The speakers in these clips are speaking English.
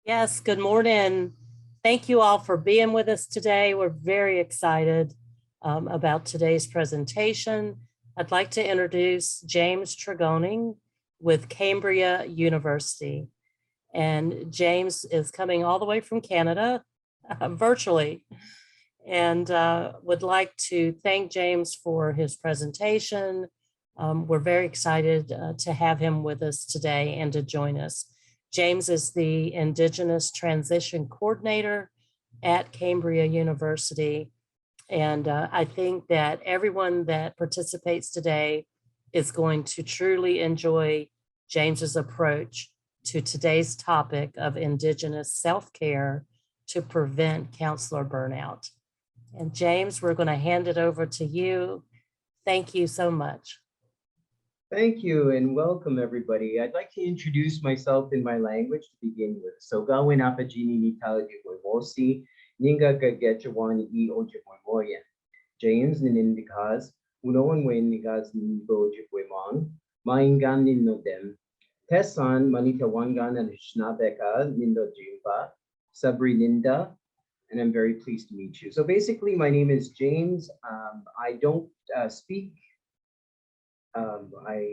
Yes, good morning. Thank you all for being with us today. We're very excited about today's presentation. I'd like to introduce James Tregonning with Cambrian University. And James is coming all the way from Canada virtually. And would like to thank James for his presentation. We're very excited to have him with us today and to join us. James is the Indigenous Transition Coordinator at Cambrian University. And I think that everyone that participates today is going to truly enjoy James's approach to today's topic of Indigenous self-care to prevent counselor burnout. And James, we're going to hand it over to you. Thank you so much. Thank you and welcome everybody. I'd like to introduce myself in my language to begin with. So gawin apajini ni talajimosi ninga gagechawani I ojimoyan. James ninindikas unoan wen nigas nigo jipwemang maingan ninodem. Tesan manitawangan and Shnabeka nindo jimpa sabri ninda. And I'm very pleased to meet you. So basically my name is James. I don't speak I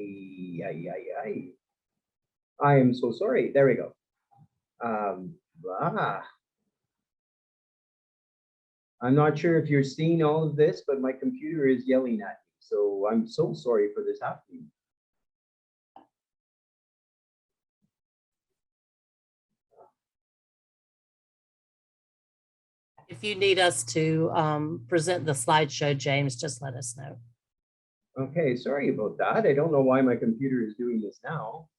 am so sorry. There we go. I'm not sure if you're seeing all of this, but my computer is yelling at me. So I'm so sorry for this happening. If you need us to present the slideshow, James, just let us know. Okay, sorry about that. I don't know why my computer is doing this now.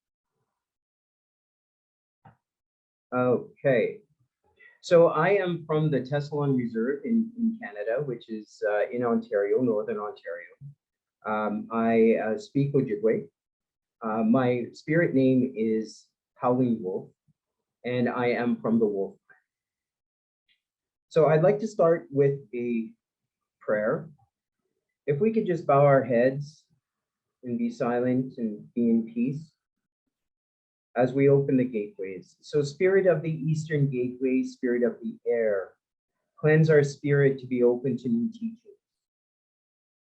Okay, so I am from the Teslon Reserve in Canada, which is in Ontario, Northern Ontario. I speak Ojibwe. My spirit name is Howling Wolf, and I am from the Wolf. So I'd like to start with a prayer. If we could just bow our heads and be silent and be in peace as we open the gateways. So Spirit of the Eastern Gateway, Spirit of the air, cleanse our spirit to be open to new teachings.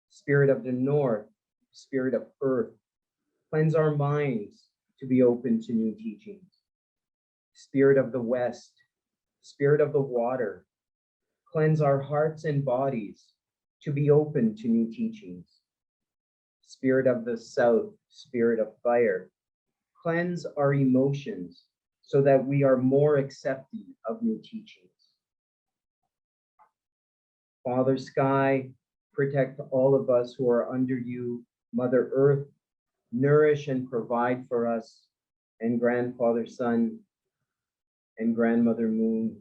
Spirit of the North, Spirit of Earth, cleanse our minds to be open to new teachings. Spirit of the West, Spirit of the water, cleanse our hearts and bodies to be open to new teachings. Spirit of the South, Spirit of fire, cleanse our emotions so that we are more accepting of new teachings. Father Sky, protect all of us who are under you. Mother Earth, nourish and provide for us. And Grandfather Sun and Grandmother Moon,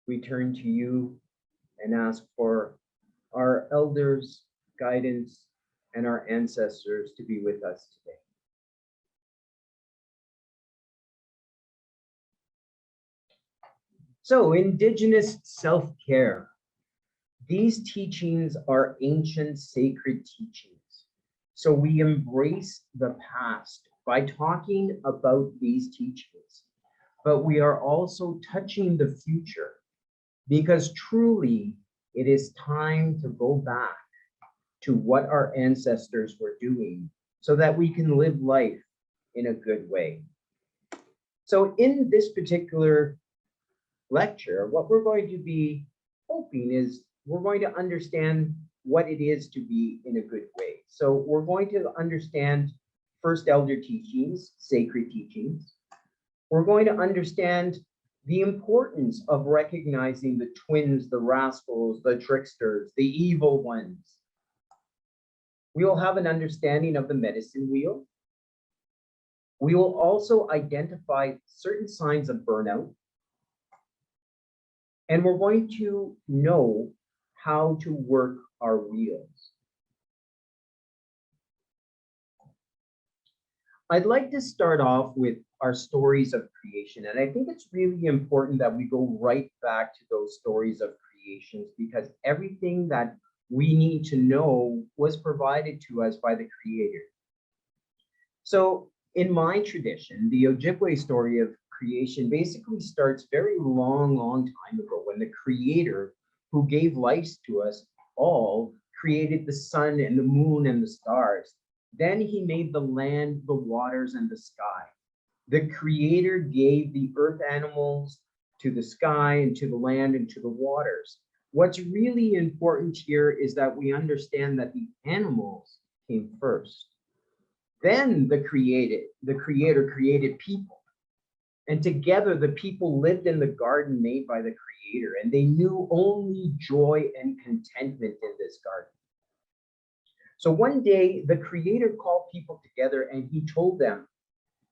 we turn to you and ask for our elders' guidance and our ancestors to be with us today. So, Indigenous self-care. These teachings are ancient sacred teachings. So we embrace the past by talking about these teachings, but we are also touching the future because truly it is time to go back to what our ancestors were doing so that we can live life in a good way. So in this particular lecture, what we're going to be hoping is we're going to understand what it is to be in a good way. So we're going to understand first elder teachings, sacred teachings. We're going to understand the importance of recognizing the twins, the rascals, the tricksters, the evil ones. We will have an understanding of the medicine wheel. We will also identify certain signs of burnout. And we're going to know how to work our wheels. I'd like to start off with our stories of creation. And I think it's really important that we go right back to those stories of creations because everything that we need to know was provided to us by the Creator. So In my tradition, the Ojibwe story of creation basically starts very long time ago when the creator who gave life to us all created the sun and the moon and the stars. Then he made the land, the waters, and the sky. The creator gave the earth animals to the sky and to the land and to the waters. What's really important here is that we understand that the animals came first. Then the creator created people. And together the people lived in the garden made by the creator, and they knew only joy and contentment in this garden. So one day the creator called people together and he told them,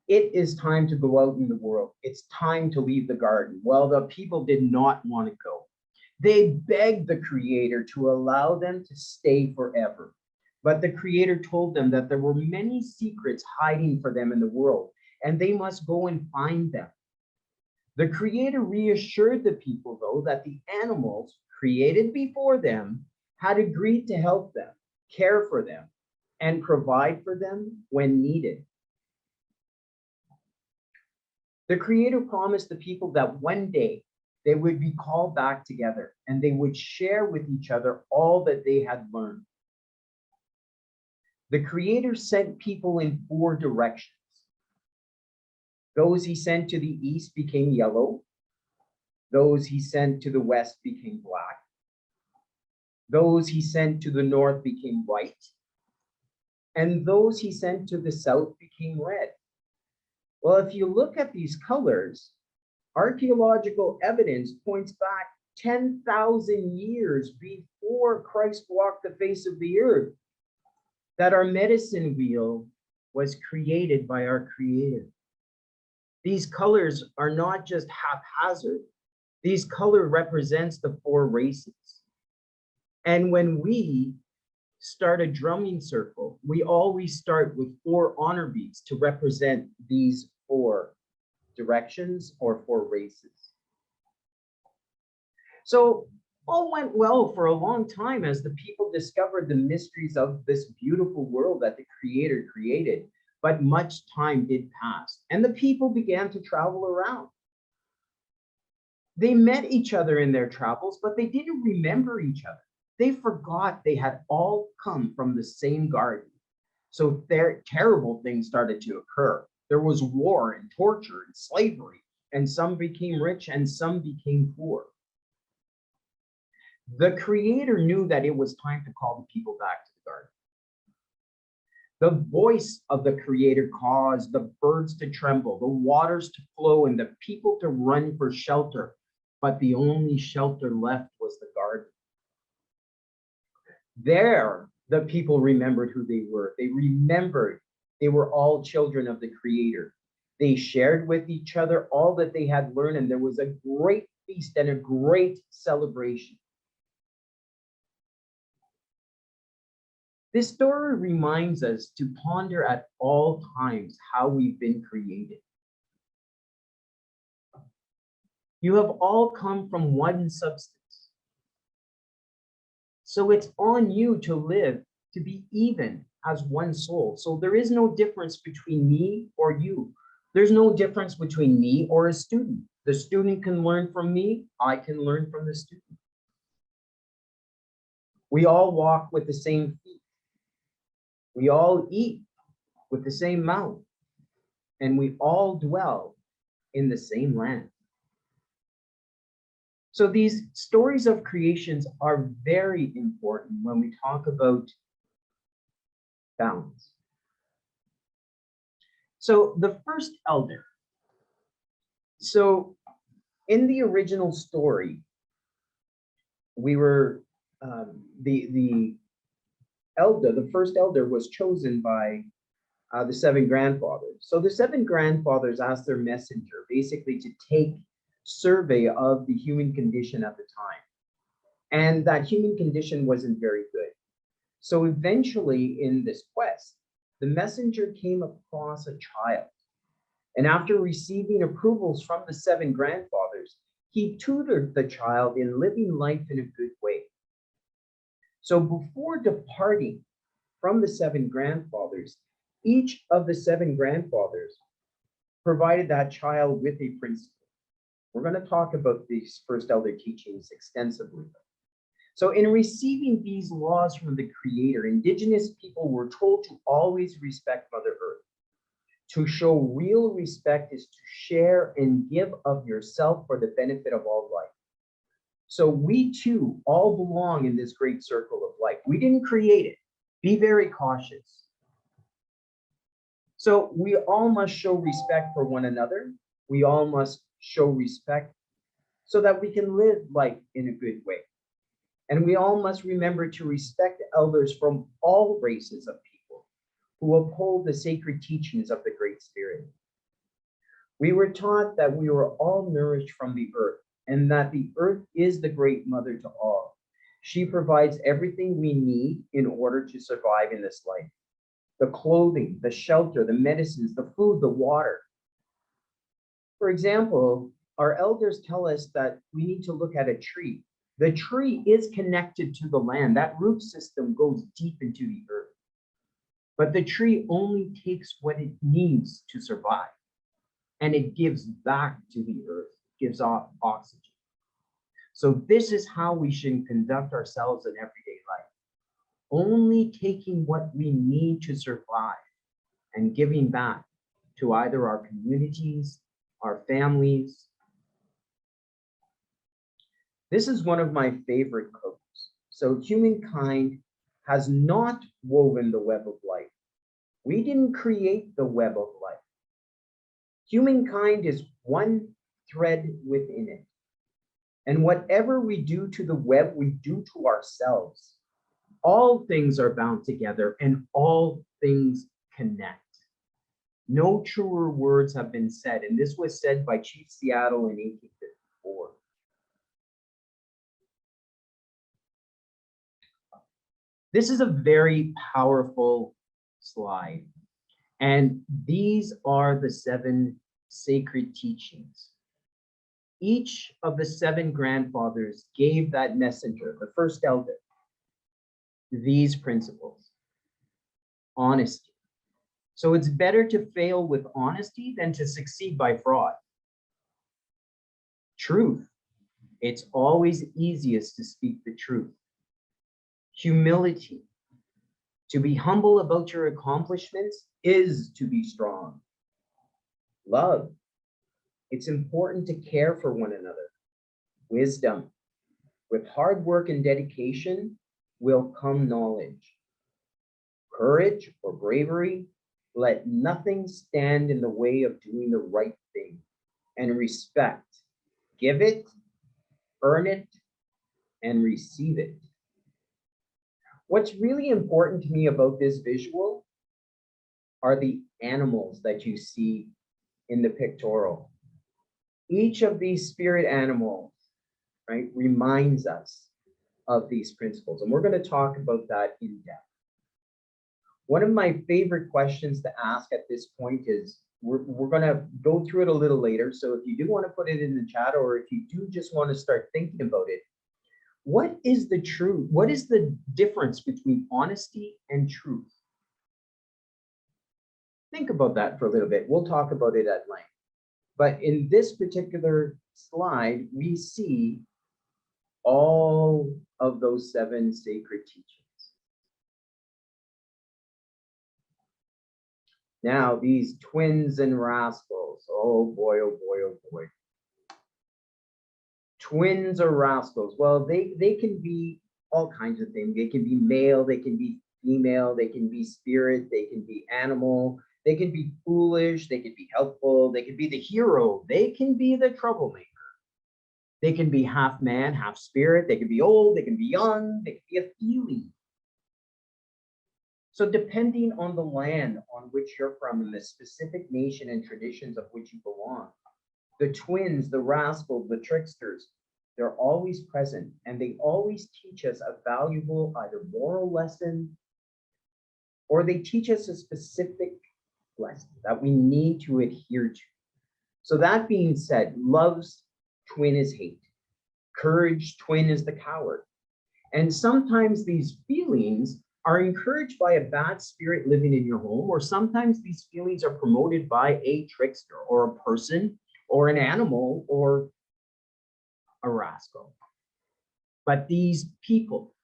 it is time to go out in the world. It's time to leave the garden. Well, the people did not want to go. They begged the creator to allow them to stay forever. But the creator told them that there were many secrets hiding for them in the world, and they must go and find them. The creator reassured the people, though, that the animals created before them had agreed to help them, care for them, and provide for them when needed. The creator promised the people that one day they would be called back together and they would share with each other all that they had learned. The creator sent people in 4 directions. Those he sent to the east became yellow. Those he sent to the west became black. Those he sent to the north became white. And those he sent to the south became red. Well, if you look at these colors, archaeological evidence points back 10,000 years before Christ walked the face of the earth, that our medicine wheel was created by our creator. These colors are not just haphazard. These colors represents the 4 races. And when we start a drumming circle, we always start with 4 honor beats to represent these 4 directions or 4 races. So all went well for a long time as the people discovered the mysteries of this beautiful world that the creator created, but much time did pass and the people began to travel around. They met each other in their travels, but they didn't remember each other. They forgot they had all come from the same garden. So their terrible things started to occur. There was war and torture and slavery, and some became rich and some became poor. The creator knew that it was time to call the people back to the garden. The voice of the creator caused the birds to tremble, the waters to flow, and the people to run for shelter. But the only shelter left was the garden. There, the people remembered who they were. They remembered they were all children of the creator. They shared with each other all that they had learned, and there was a great feast and a great celebration. This story reminds us to ponder at all times how we've been created. You have all come from one substance. So it's on you to live, to be even as one soul. So there is no difference between me or you. There's no difference between me or a student. The student can learn from me. I can learn from the student. We all walk with the same feet. We all eat with the same mouth. And we all dwell in the same land. So these stories of creations are very important when we talk about balance. So the first elder. So in the original story, we were the first elder was chosen by the 7 grandfathers. So the 7 grandfathers asked their messenger basically to take survey of the human condition at the time. And that human condition wasn't very good. So eventually in this quest, the messenger came across a child. And after receiving approvals from the 7 grandfathers, he tutored the child in living life in a good way. So before departing from the 7 grandfathers, Each of the 7 grandfathers provided that child with a principle. We're going to talk about these first elder teachings extensively. So in receiving these laws from the Creator, Indigenous people were told to always respect Mother Earth. To show real respect is to share and give of yourself for the benefit of all life. So we too all belong in this great circle of life. We didn't create it. Be very cautious. So we all must show respect for one another. We all must show respect so that we can live life in a good way. And we all must remember to respect elders from all races of people who uphold the sacred teachings of the Great Spirit. We were taught that we were all nourished from the earth and that the earth is the great mother to all. She provides everything we need in order to survive in this life. The clothing, the shelter, the medicines, the food, the water. For example, our elders tell us that we need to look at a tree. The tree is connected to the land. That root system goes deep into the earth. But the tree only takes what it needs to survive, and it gives back to the earth, gives off oxygen. So this is how we should conduct ourselves in everyday life. Only taking what we need to survive and giving back to either our communities, our families. This is one of my favorite quotes. So humankind has not woven the web of life. We didn't create the web of life. Humankind is one thread within it. And whatever we do to the web, we do to ourselves. All things are bound together and all things connect. No truer words have been said, and this was said by Chief Seattle in 1854. This is a very powerful slide, and these are the 7 sacred teachings. Each of the 7 grandfathers gave that messenger, the first elder, these principles. Honesty. So it's better to fail with honesty than to succeed by fraud. Truth. It's always easiest to speak the truth. Humility. To be humble about your accomplishments is to be strong. Love. It's important to care for one another. Wisdom. With hard work and dedication will come knowledge. Courage or bravery. Let nothing stand in the way of doing the right thing. And respect. Give it, earn it, and receive it. What's really important to me about this visual are the animals that you see in the pictorial. Each of these spirit animals, right, reminds us of these principles. And we're going to talk about that in depth. One of my favorite questions to ask at this point is, we're going to go through it a little later. So if you do want to put it in the chat, or if you do just want to start thinking about it, what is the truth? What is the difference between honesty and truth? Think about that for a little bit. We'll talk about it at length. But in this particular slide, we see all of those 7 sacred teachings. Now, these twins and rascals, oh boy, oh boy, oh boy. Twins or rascals, well, they can be all kinds of things. They can be male, they can be female, they can be spirit, they can be animal, they can be foolish, they can be helpful, they can be the hero, they can be the troublemaker. They can be half man, half spirit, they can be old, they can be young, they can be a feeling. So depending on the land on which you're from and the specific nation and traditions of which you belong, the twins, the rascals, the tricksters, they're always present, and they always teach us a valuable either moral lesson, or they teach us a specific lesson that we need to adhere to. So that being said, love's twin is hate. Courage twin is the coward. And sometimes these feelings are encouraged by a bad spirit living in your home, or sometimes these feelings are promoted by a trickster or a person or an animal or a rascal. But these people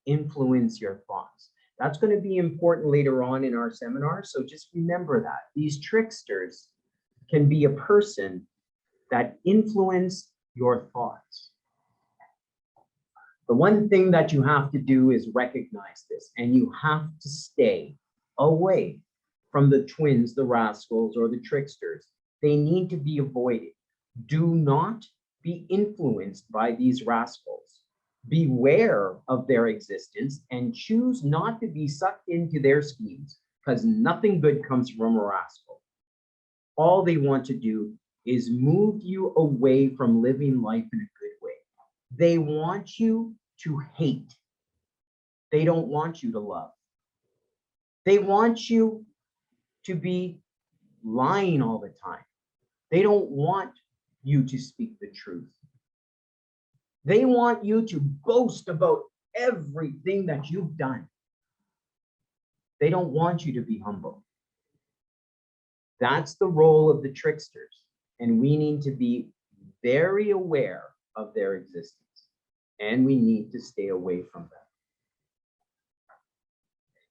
influence your thoughts. That's going to be important later on in our seminar. So just remember that these tricksters can be a person that influence your thoughts. The one thing that you have to do is recognize this, and you have to stay away from the twins, the rascals, or the tricksters. They need to be avoided. Do not be influenced by these rascals. Beware of their existence and choose not to be sucked into their schemes, because nothing good comes from a rascal. All they want to do is move you away from living life in a good way. They want you to hate. They don't want you to love. They want you to be lying all the time. They don't want you to speak the truth. They want you to boast about everything that you've done. They don't want you to be humble. That's the role of the tricksters, and we need to be very aware of their existence, and we need to stay away from them.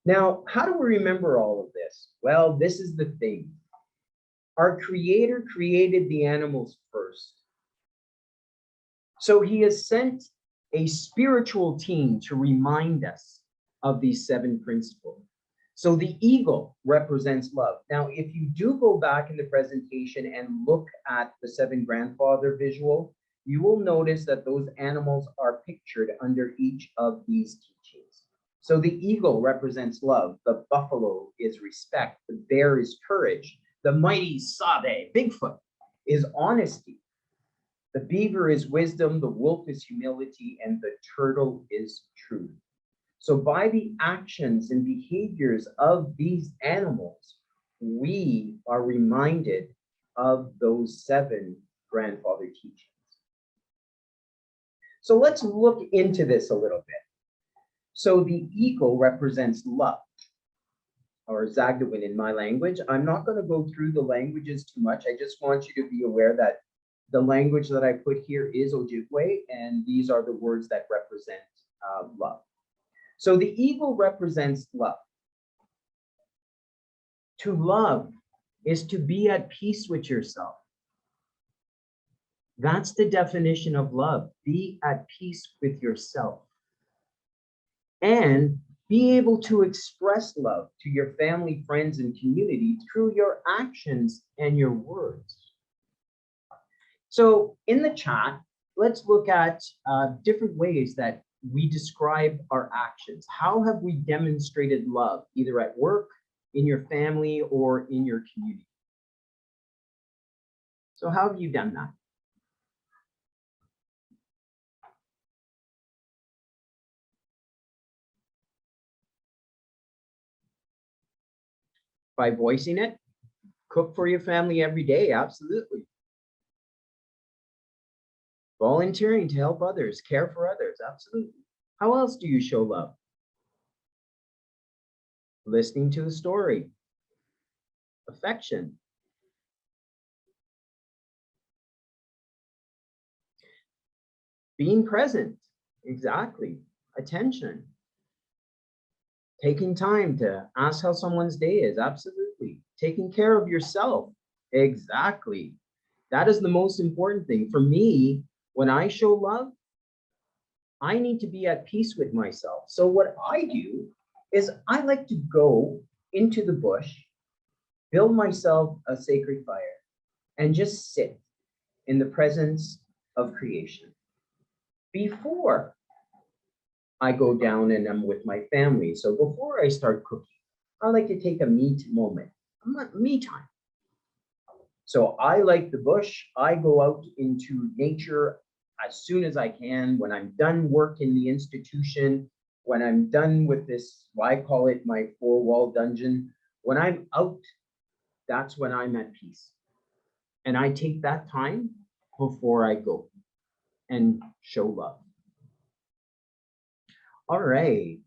Now, how do we remember all of this? Well, this is the thing. Our Creator created the animals first. So he has sent a spiritual team to remind us of these 7 principles. So the eagle represents love. Now, if you do go back in the presentation and look at the 7 grandfather visual, you will notice that those animals are pictured under each of these teachings. So the eagle represents love. The buffalo is respect. The bear is courage. The mighty Sabe, Bigfoot, is honesty. The beaver is wisdom. The wolf is humility. And the turtle is truth. So by the actions and behaviors of these animals, we are reminded of those 7 grandfather teachings. So let's look into this a little bit. So the eagle represents love, or Zagdawin in my language. I'm not going to go through the languages too much. I just want you to be aware that the language that I put here is Ojibwe, and these are the words that represent love. So the eagle represents love. To love is to be at peace with yourself. That's the definition of love. Be at peace with yourself. And be able to express love to your family, friends, and community through your actions and your words. So in the chat, let's look at different ways that we describe our actions. How have we demonstrated love, either at work, in your family, or in your community? So how have you done that? By voicing it. Cook for your family every day, absolutely. Volunteering to help others, care for others, absolutely. How else do you show love? Listening to a story. Affection. Being present, exactly. Attention. Taking time to ask how someone's day is, absolutely. Taking care of yourself, exactly. That is the most important thing. For me, when I show love, I need to be at peace with myself. So what I do is I like to go into the bush, build myself a sacred fire, and just sit in the presence of creation. Before I go down and I'm with my family. So before I start cooking, I like to take a me moment, me time. So I like the bush. I go out into nature as soon as I can. When I'm done work in the institution, when I'm done with this, I call it my 4-wall dungeon. When I'm out, that's when I'm at peace. And I take that time before I go and show love. All right.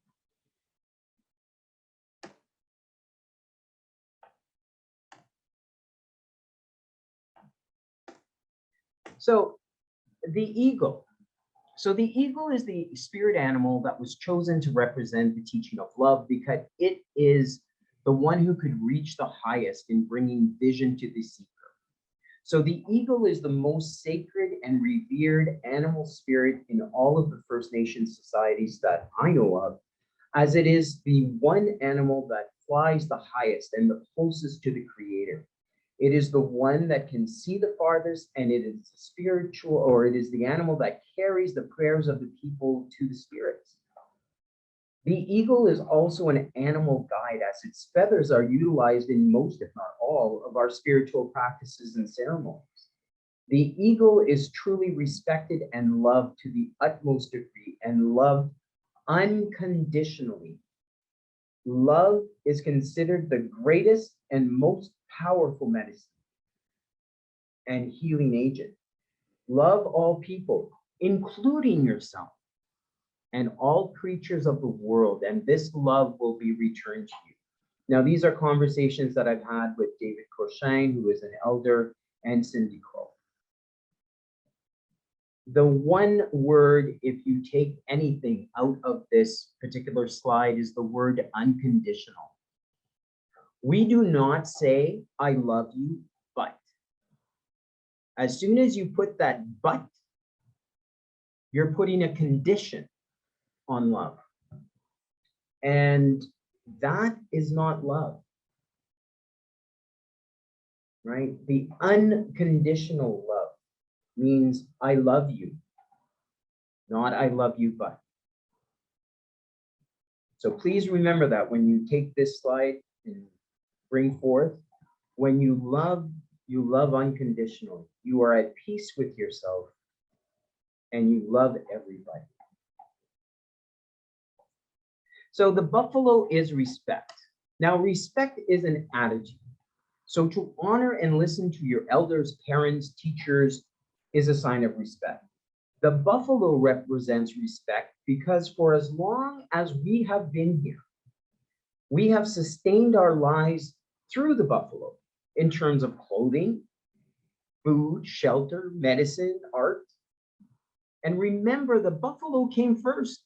So the eagle. So the eagle is the spirit animal that was chosen to represent the teaching of love because it is the one who could reach the highest in bringing vision to the seeker. So the eagle is the most sacred and revered animal spirit in all of the First Nations societies that I know of, as it is the one animal that flies the highest and the closest to the Creator. It is the one that can see the farthest, and it is spiritual, or it is the animal that carries the prayers of the people to the spirits. The eagle is also an animal guide, as its feathers are utilized in most, if not all, of our spiritual practices and ceremonies. The eagle is truly respected and loved to the utmost degree and loved unconditionally. Love is considered the greatest and most powerful medicine and healing agent. Love all people, including yourself and all creatures of the world, and this love will be returned to you. Now, these are conversations that I've had with David Cochin, who is an elder, and Cindy Crow. The one word, if you take anything out of this particular slide, is the word unconditional. We do not say, I love you, but. As soon as you put that but, you're putting a condition on love. And that is not love, right? The unconditional love means I love you, not I love you, but. So please remember that when you take this slide and bring forth, when you love unconditionally. You are at peace with yourself and you love everybody. So the buffalo is respect. Now, respect is an attitude. So to honor and listen to your elders, parents, teachers is a sign of respect. The buffalo represents respect because for as long as we have been here, we have sustained our lives through the buffalo in terms of clothing, food, shelter, medicine, art. And remember, the buffalo came first.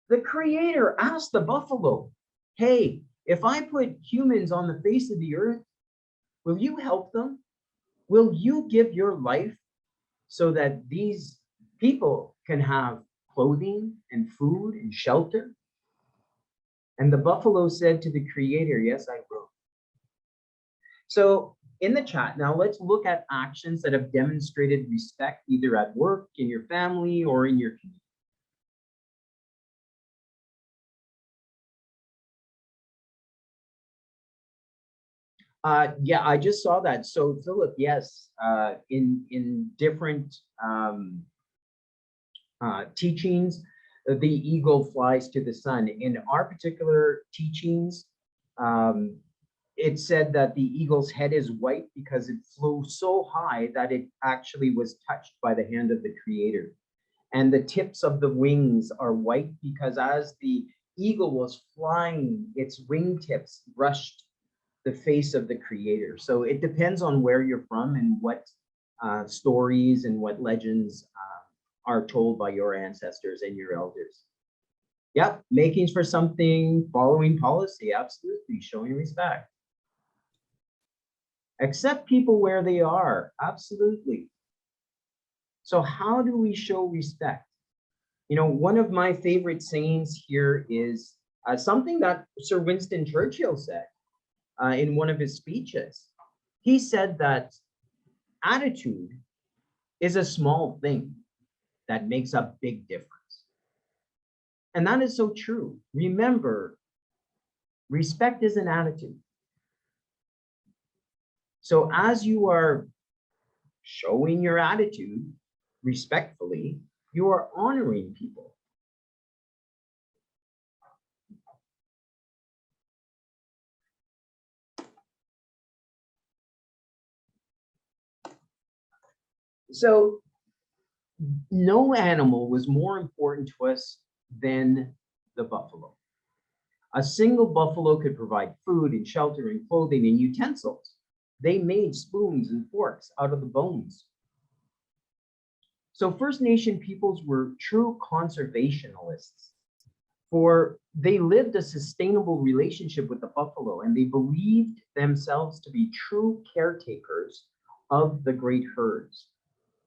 The Creator asked the buffalo, hey, if I put humans on the face of the earth, will you help them? Will you give your life so that these people can have clothing and food and shelter? And the buffalo said to the Creator, yes, I will. So in the chat, now let's look at actions that have demonstrated respect either at work, in your family, or in your community. Yeah, I just saw that. So Philip, yes, in different teachings, the eagle flies to the sun. In our particular teachings, it said that the eagle's head is white because it flew so high that it actually was touched by the hand of the Creator. And the tips of the wings are white because as the eagle was flying, its wingtips brushed the face of the Creator. So it depends on where you're from and what stories and what legends are told by your ancestors and your elders. Yep, makings for something, following policy, absolutely, showing respect. Accept people where they are, absolutely. So how do we show respect? You know, one of my favorite sayings here is something that Sir Winston Churchill said in one of his speeches. He said that attitude is a small thing that makes a big difference. And that is so true. Remember, respect is an attitude. So as you are showing your attitude respectfully, you are honoring people. So no animal was more important to us than the buffalo. A single buffalo could provide food and shelter and clothing and utensils. They made spoons and forks out of the bones. So First Nation peoples were true conservationists, for they lived a sustainable relationship with the buffalo, and they believed themselves to be true caretakers of the great herds.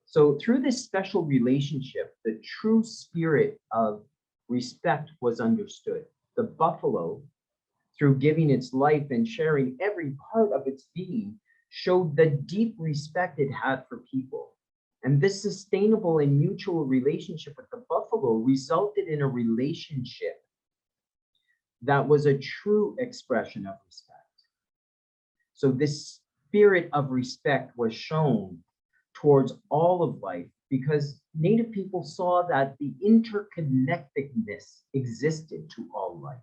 So through this special relationship, the true spirit of respect was understood. The buffalo, through giving its life and sharing every part of its being, showed the deep respect it had for people. And this sustainable and mutual relationship with the buffalo resulted in a relationship that was a true expression of respect. So this spirit of respect was shown towards all of life because Native people saw that the interconnectedness existed to all life.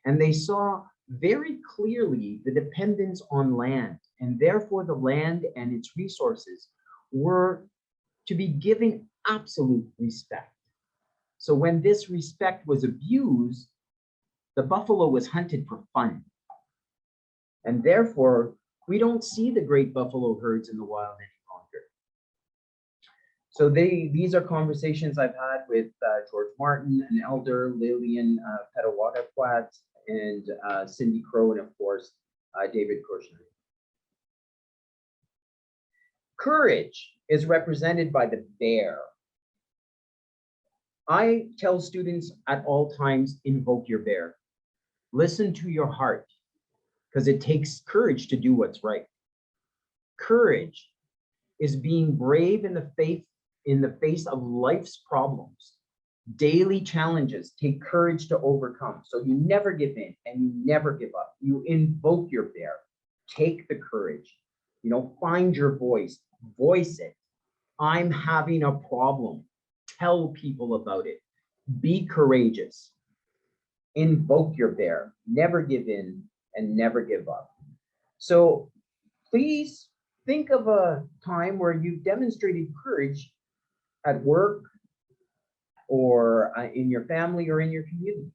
And they saw very clearly the dependence on land, and therefore the land and its resources were to be given absolute respect. So when this respect was abused, the buffalo was hunted for fun. And therefore, we don't see the great buffalo herds in the wild any longer. So these are conversations I've had with George Martin, an elder, Lillian Petawatapwat, and Cindy Crow, and of course, David Kushner. Courage is represented by the bear. I tell students at all times, invoke your bear. Listen to your heart, because it takes courage to do what's right. Courage is being brave in the face of life's problems. Daily challenges take courage to overcome. So you never give in and you never give up. You invoke your bear. Take the courage. Find your voice. Voice it. I'm having a problem. Tell people about it. Be courageous. Invoke your bear. Never give in and never give up. So please think of a time where you've demonstrated courage at work, or in your family, or in your community.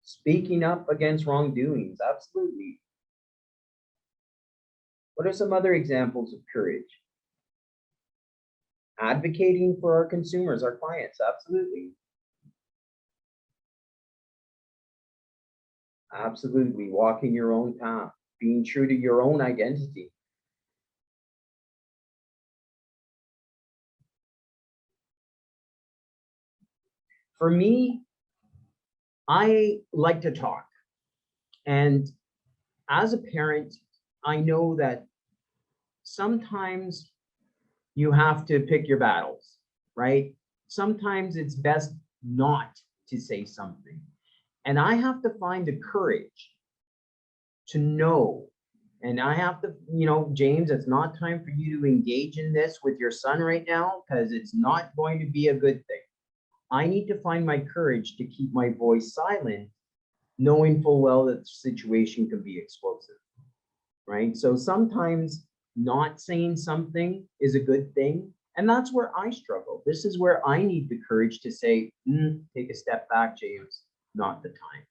Speaking up against wrongdoings, absolutely. What are some other examples of courage? Advocating for our consumers, our clients, absolutely. Absolutely, walking your own path, being true to your own identity. For me, I like to talk. And as a parent, I know that sometimes you have to pick your battles, right? Sometimes it's best not to say something. And I have to find the courage to know. And I have to, James, it's not time for you to engage in this with your son right now, because it's not going to be a good thing. I need to find my courage to keep my voice silent, knowing full well that the situation can be explosive, right? So sometimes not saying something is a good thing. And that's where I struggle. This is where I need the courage to say, take a step back, James, not the time.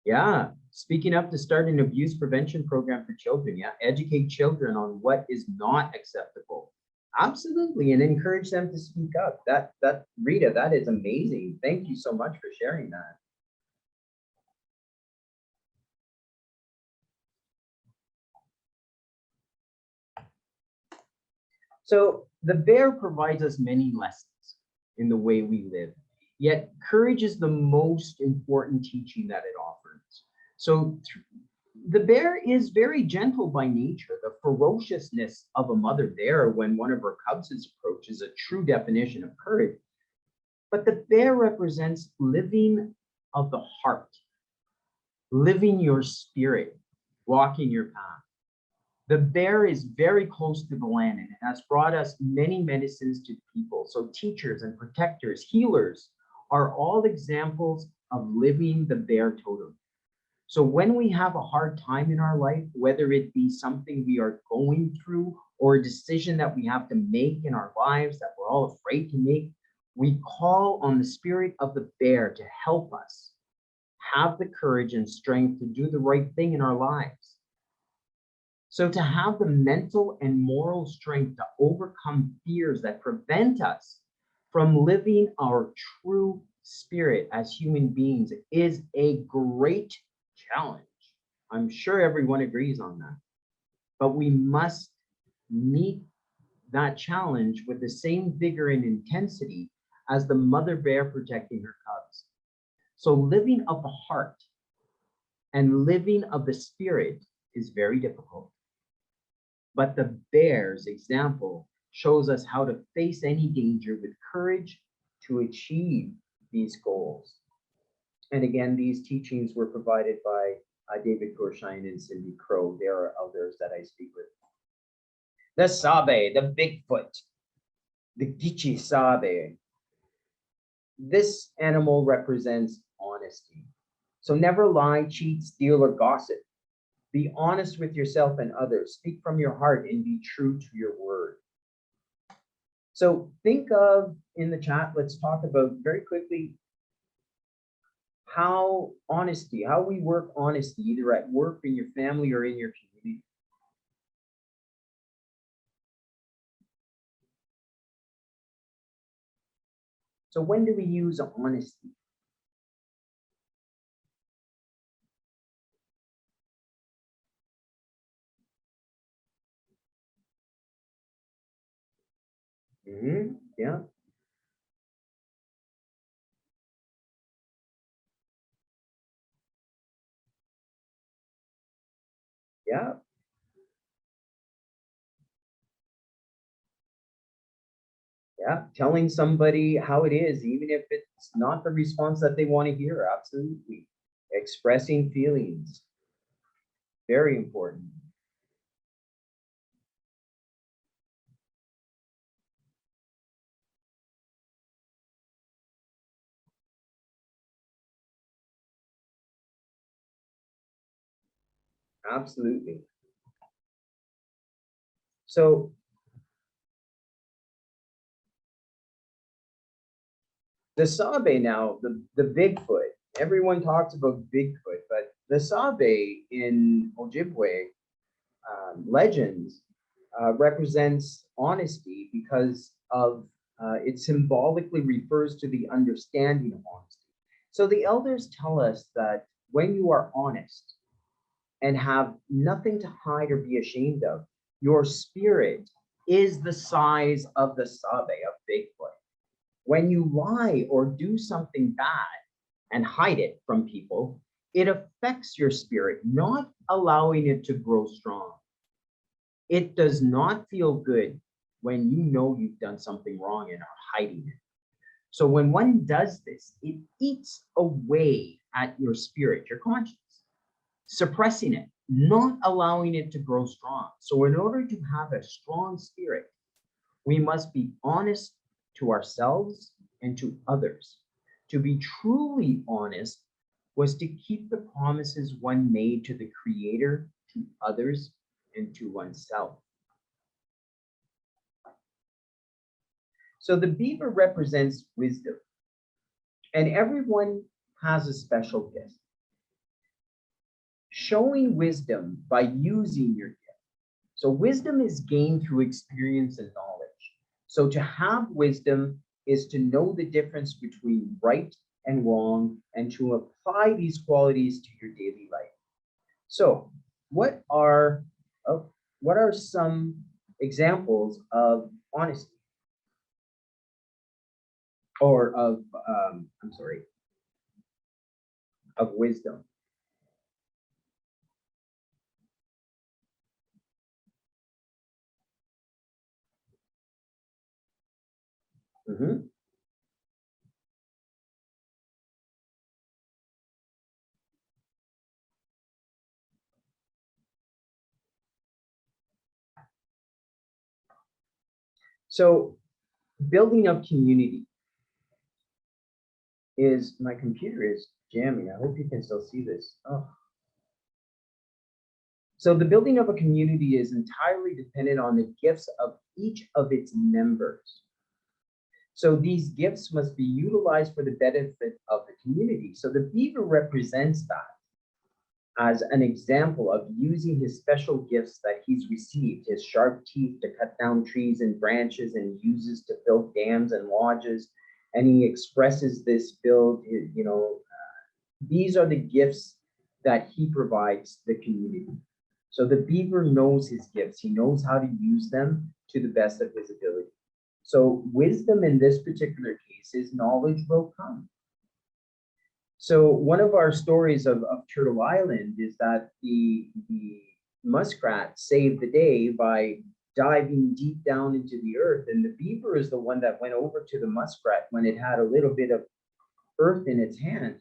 Yeah, speaking up to start an abuse prevention program for children. Yeah, educate children on what is not acceptable. Absolutely, and encourage them to speak up. That Rita, that is amazing. Thank you so much for sharing that. So the bear provides us many lessons in the way we live, yet courage is the most important teaching that it offers. So the bear is very gentle by nature. The ferociousness of a mother bear when one of her cubs is approached is a true definition of courage. But the bear represents living of the heart, living your spirit, walking your path. The bear is very close to the land and has brought us many medicines to people. So teachers and protectors, healers are all examples of living the bear totem. So when we have a hard time in our life, whether it be something we are going through or a decision that we have to make in our lives that we're all afraid to make, We call on the spirit of the bear to help us have the courage and strength to do the right thing in our lives. So to have the mental and moral strength to overcome fears that prevent us from living our true spirit as human beings is a great challenge. I'm sure everyone agrees on that. But we must meet that challenge with the same vigor and intensity as the mother bear protecting her cubs. So living of the heart and living of the spirit is very difficult. But the bear's example shows us how to face any danger with courage to achieve these goals. And again, these teachings were provided by David Gorshein and Cindy Crow. There are others that I speak with. The Sabe, the Bigfoot, the Gichi Sabe. This animal represents honesty. So never lie, cheat, steal, or gossip. Be honest with yourself and others. Speak from your heart and be true to your word. So think of, in the chat, let's talk about very quickly how we work honesty, either at work, in your family, or in your community. So when do we use honesty? Yeah. Yeah. Yeah. Telling somebody how it is, even if it's not the response that they want to hear. Absolutely. Expressing feelings. Very important. Absolutely. So the Sabe now, the Bigfoot, everyone talks about Bigfoot, but the Sabe in Ojibwe legends represents honesty because of it symbolically refers to the understanding of honesty. So the elders tell us that when you are honest and have nothing to hide or be ashamed of, your spirit is the size of the Sabe, of Bigfoot. When you lie or do something bad and hide it from people, it affects your spirit, not allowing it to grow strong. It does not feel good when you know you've done something wrong and are hiding it. So when one does this, it eats away at your spirit, your conscience, suppressing it, not allowing it to grow strong. So in order to have a strong spirit, we must be honest to ourselves and to others. To be truly honest was to keep the promises one made to the Creator, to others, and to oneself. So the beaver represents wisdom, and everyone has a special gift. Showing wisdom by using your gift. So wisdom is gained through experience and knowledge. So to have wisdom is to know the difference between right and wrong and to apply these qualities to your daily life. So what are some examples of honesty? Or of, of wisdom? Mm-hmm. So building up community is, my computer is jamming. I hope you can still see this. Oh. So the building of a community is entirely dependent on the gifts of each of its members. So these gifts must be utilized for the benefit of the community. So the beaver represents that as an example of using his special gifts that he's received, his sharp teeth to cut down trees and branches, and he uses to build dams and lodges. And he expresses this build, these are the gifts that he provides the community. So the beaver knows his gifts. He knows how to use them to the best of his ability. So wisdom in this particular case is knowledge will come. So one of our stories of Turtle Island is that the muskrat saved the day by diving deep down into the earth. And the beaver is the one that went over to the muskrat when it had a little bit of earth in its hand.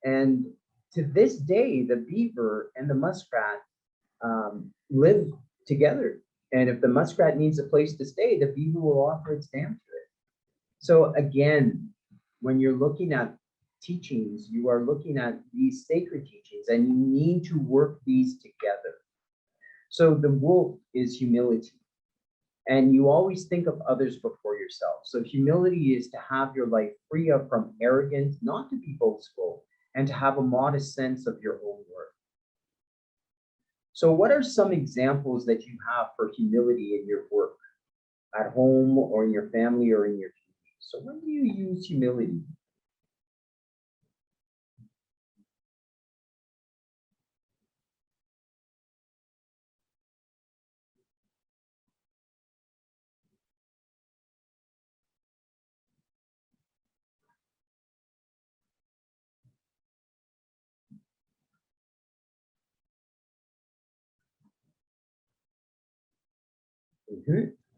And to this day, the beaver and the muskrat live together. And if the muskrat needs a place to stay, the beaver will offer its dam to it. So again, when you're looking at teachings, you are looking at these sacred teachings, and you need to work these together. So the wolf is humility. And you always think of others before yourself. So humility is to have your life free up from arrogance, not to be boastful, and to have a modest sense of your own worth. So what are some examples that you have for humility in your work, at home or in your family or in your community? So when do you use humility?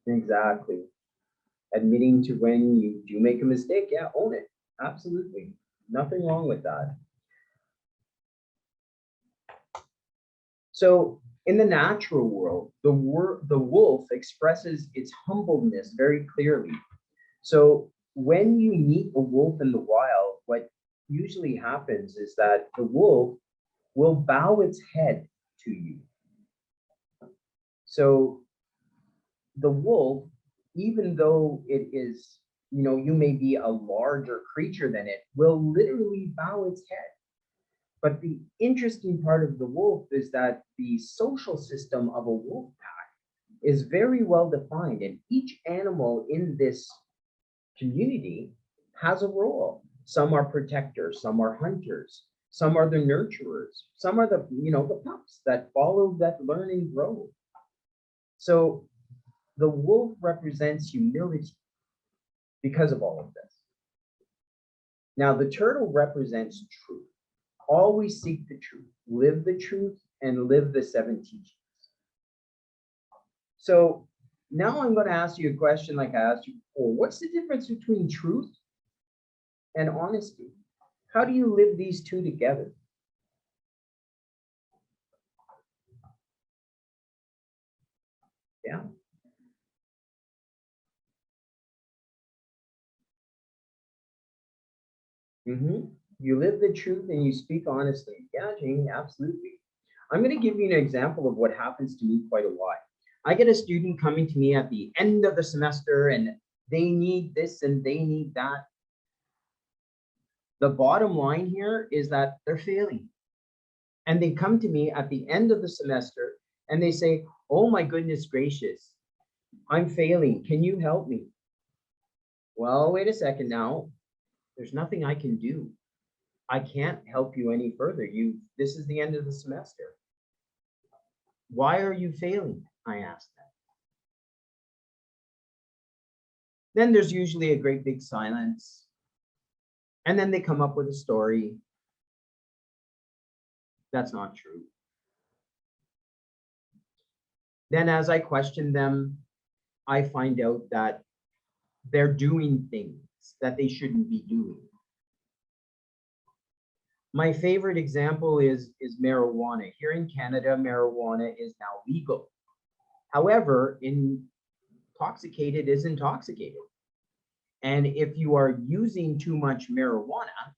Exactly. Admitting to when you do make a mistake, yeah, own it. Absolutely. Nothing wrong with that. So in the natural world, the wolf expresses its humbleness very clearly. So when you meet a wolf in the wild, what usually happens is that the wolf will bow its head to you. So the wolf, even though it is, you may be a larger creature than it, will literally bow its head. But the interesting part of the wolf is that the social system of a wolf pack is very well defined, and each animal in this community has a role. Some are protectors, some are hunters, some are the nurturers, some are the pups that follow, that learn and grow. So the wolf represents humility because of all of this. Now the turtle represents truth. Always seek the truth, live the truth, and live the 7 teachings. So now I'm going to ask you a question like I asked you before. What's the difference between truth and honesty? How do you live these two together? Yeah. You live the truth and you speak honestly. Yeah, Jamie, absolutely. I'm going to give you an example of what happens to me quite a lot. I get a student coming to me at the end of the semester and they need this and they need that. The bottom line here is that they're failing. And they come to me at the end of the semester and they say, oh my goodness gracious, I'm failing. Can you help me? Well, wait a second now. There's nothing I can do. I can't help you any further. This is the end of the semester. Why are you failing? I ask them. Then there's usually a great big silence. And then they come up with a story. That's not true. Then as I question them, I find out that they're doing things that they shouldn't be doing. My favorite example is marijuana. Here in Canada, marijuana is now legal. However, intoxicated is intoxicated. And if you are using too much marijuana,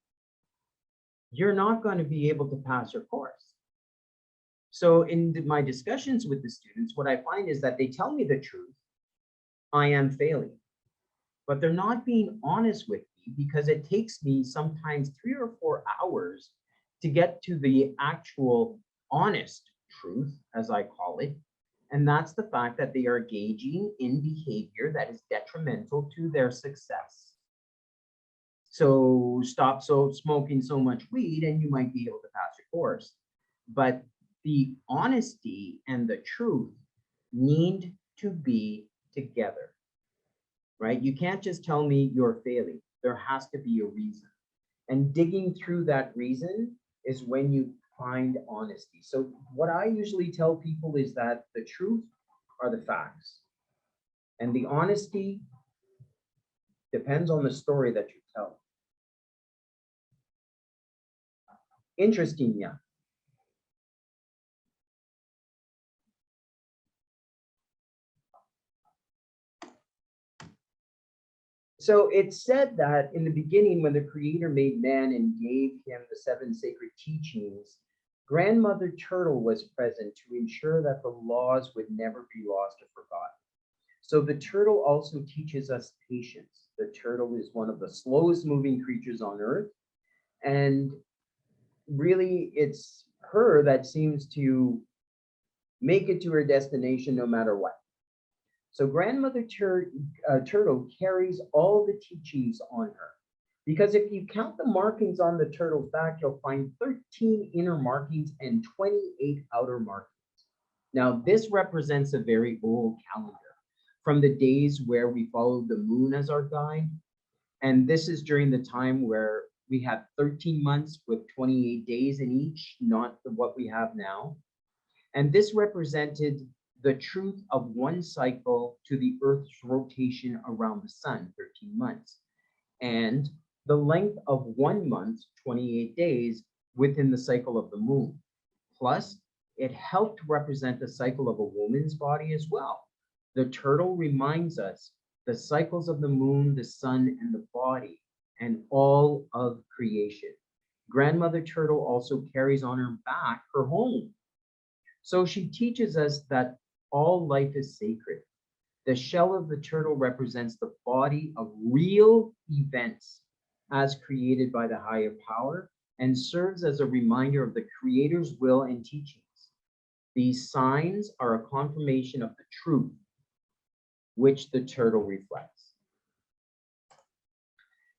you're not going to be able to pass your course. So in my discussions with the students, what I find is that they tell me the truth. I am failing. but they're not being honest with me because it takes me sometimes 3 or 4 hours to get to the actual honest truth, as I call it. And that's the fact that they are engaging in behavior that is detrimental to their success. So stop smoking so much weed and you might be able to pass your course. But the honesty and the truth need to be together, right? You can't just tell me you're failing. There has to be a reason. And digging through that reason is when you find honesty. So what I usually tell people is that the truth are the facts, and the honesty depends on the story that you tell. Interesting, yeah. So it's said that in the beginning, when the Creator made man and gave him the 7 sacred teachings, Grandmother Turtle was present to ensure that the laws would never be lost or forgotten. So the turtle also teaches us patience. The turtle is one of the slowest moving creatures on Earth. And really, it's her that seems to make it to her destination no matter what. So Grandmother Turtle carries all the teachings on her. Because if you count the markings on the turtle's back, you'll find 13 inner markings and 28 outer markings. Now, this represents a very old calendar from the days where we followed the moon as our guide. And this is during the time where we had 13 months with 28 days in each, not what we have now. And this represented the truth of one cycle to the Earth's rotation around the sun, 13 months, and the length of 1 month, 28 days, within the cycle of the moon. Plus, it helped represent the cycle of a woman's body as well. The turtle reminds us the cycles of the moon, the sun, and the body, and all of creation. Grandmother Turtle also carries on her back her home. So she teaches us that all life is sacred. The shell of the turtle represents the body of real events as created by the higher power and serves as a reminder of the Creator's will and teachings. These signs are a confirmation of the truth which the turtle reflects.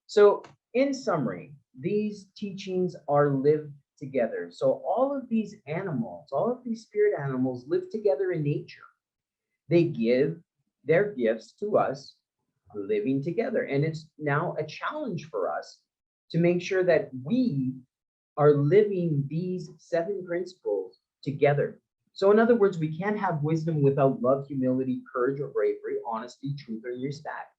So in summary, these teachings are lived together. So all of these animals, all of these spirit animals live together in nature. They give their gifts to us living together. And it's now a challenge for us to make sure that we are living these 7 principles together. So in other words, we can't have wisdom without love, humility, courage, or bravery, honesty, truth, or respect.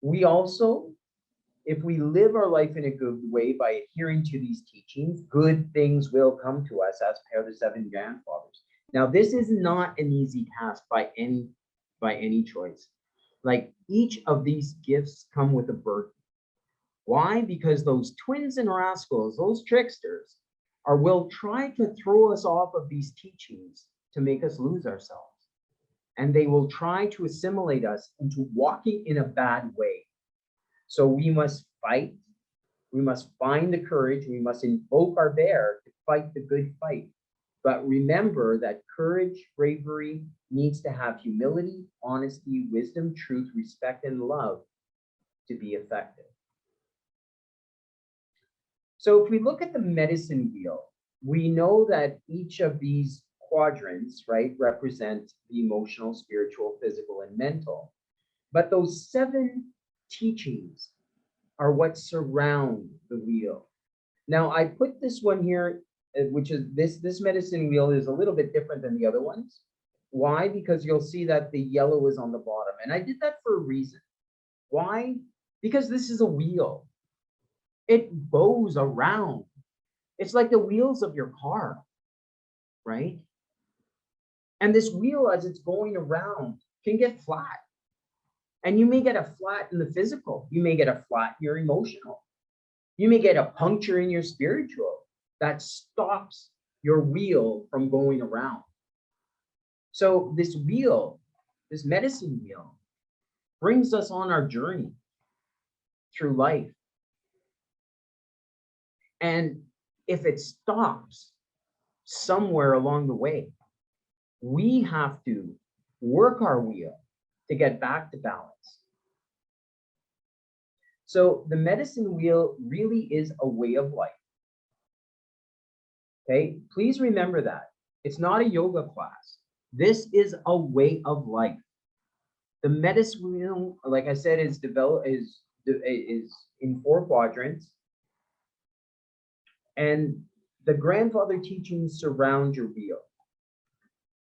We also, if we live our life in a good way by adhering to these teachings, good things will come to us as per the 7 grandfathers. Now, this is not an easy task by any choice. Like, each of these gifts come with a burden. Why? Because those twins and rascals, those tricksters, will try to throw us off of these teachings to make us lose ourselves. And they will try to assimilate us into walking in a bad way. So we must fight. We must find the courage. We must invoke our bear to fight the good fight. But remember that courage, bravery needs to have humility, honesty, wisdom, truth, respect, and love to be effective. So if we look at the medicine wheel, we know that each of these quadrants, right, represent the emotional, spiritual, physical, and mental. But those 7 teachings are what surround the wheel. Now, I put this one here, which is this medicine wheel is a little bit different than the other ones. Why? Because you'll see that the yellow is on the bottom. And I did that for a reason. Why? Because this is a wheel. It bows around. It's like the wheels of your car, right? And this wheel, as it's going around, can get flat. And you may get a flat in the physical. You may get a flat in your emotional. You may get a puncture in your spiritual that stops your wheel from going around. So this wheel, this medicine wheel, brings us on our journey through life. And if it stops somewhere along the way, we have to work our wheel to get back to balance. So the medicine wheel really is a way of life. Okay, please remember that. It's not a yoga class. This is a way of life. The medicine wheel, like I said, is in 4 quadrants. And the grandfather teachings surround your wheel.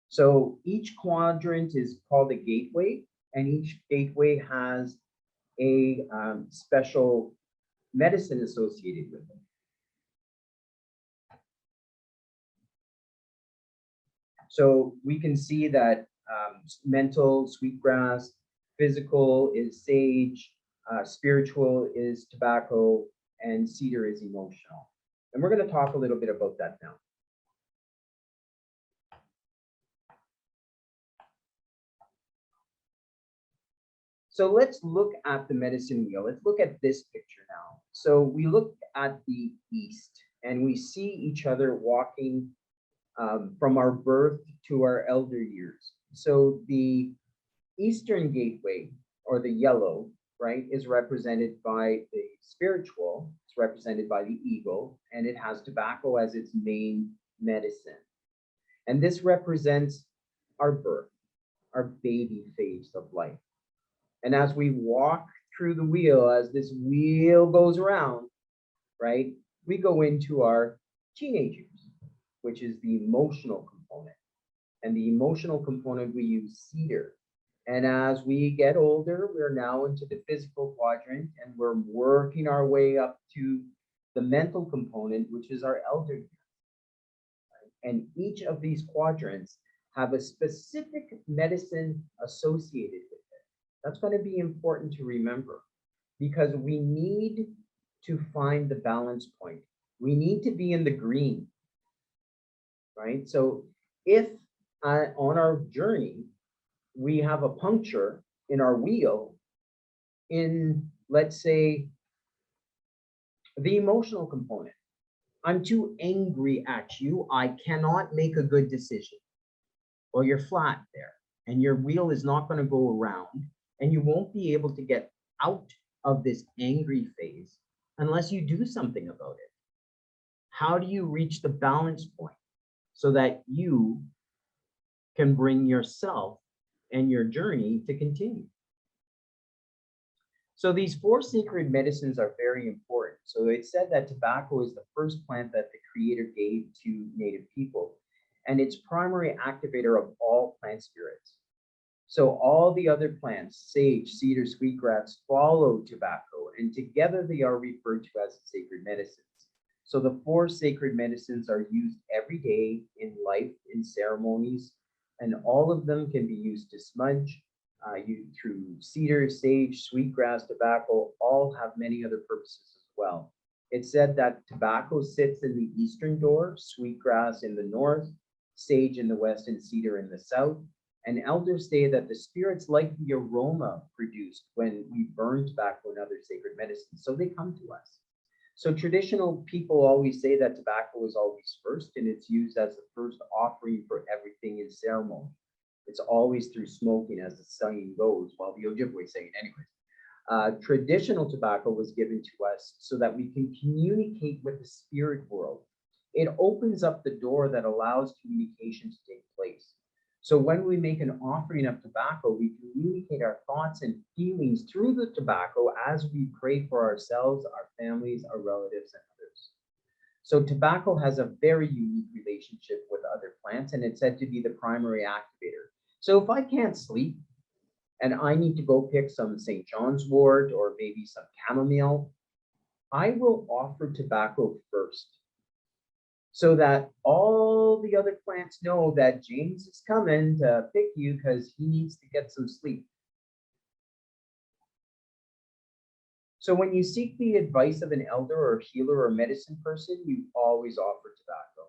So each quadrant is called a gateway, and each gateway has a special medicine associated with it. So we can see that mental, sweetgrass, physical is sage, spiritual is tobacco, and cedar is emotional. And we're going to talk a little bit about that now. So let's look at the medicine wheel. Let's look at this picture now. So we look at the east and we see each other walking from our birth to our elder years. So the eastern gateway, or the yellow, right, is represented by the spiritual. It's represented by the eagle, and it has tobacco as its main medicine. And this represents our birth, our baby phase of life. And as we walk through the wheel, as this wheel goes around, right, we go into our teenagers, which is the emotional component. And the emotional component, we use cedar. And as we get older, we're now into the physical quadrant, and we're working our way up to the mental component, which is our elder years. And each of these quadrants have a specific medicine associated with it. That's going to be important to remember, because we need to find the balance point. We need to be in the green, right? So if on our journey, we have a puncture in our wheel in, let's say, the emotional component. I'm too angry at you. I cannot make a good decision. Well, you're flat there, and your wheel is not going to go around, and you won't be able to get out of this angry phase unless you do something about it. How do you reach the balance point so that you can bring yourself and your journey to continue? So these 4 sacred medicines are very important. So it said that tobacco is the first plant that the Creator gave to Native people, and it's primary activator of all plant spirits. So all the other plants, sage, cedar, sweetgrass, follow tobacco, and together they are referred to as sacred medicines. So the 4 sacred medicines are used every day in life, in ceremonies, and all of them can be used to smudge. Through cedar, sage, sweetgrass, tobacco, all have many other purposes as well. It said that tobacco sits in the eastern door, sweetgrass in the north, sage in the west, and cedar in the south. And elders say that the spirits like the aroma produced when we burn tobacco and other sacred medicines, so they come to us. So traditional people always say that tobacco is always first, and it's used as the first offering for everything in ceremony. It's always through smoking, as the saying goes, well, the Ojibwe saying anyways. Traditional tobacco was given to us so that we can communicate with the spirit world. It opens up the door that allows communication to take place. So when we make an offering of tobacco, we communicate our thoughts and feelings through the tobacco as we pray for ourselves, our families, our relatives, and others. So tobacco has a very unique relationship with other plants, and it's said to be the primary activator. So if I can't sleep and I need to go pick some St. John's wort or maybe some chamomile, I will offer tobacco first, so that all the other plants know that James is coming to pick you because he needs to get some sleep. So when you seek the advice of an elder or healer or medicine person, you always offer tobacco.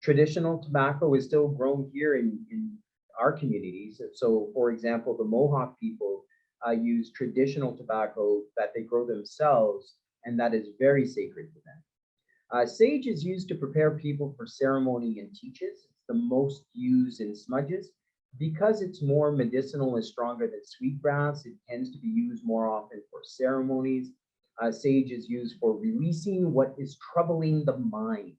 Traditional tobacco is still grown here in our communities. So for example, the Mohawk people use traditional tobacco that they grow themselves, and that is very sacred to them. Sage is used to prepare people for ceremony and teaches. It's the most used in smudges. Because it's more medicinal and stronger than sweetgrass, it tends to be used more often for ceremonies. Sage is used for releasing what is troubling the mind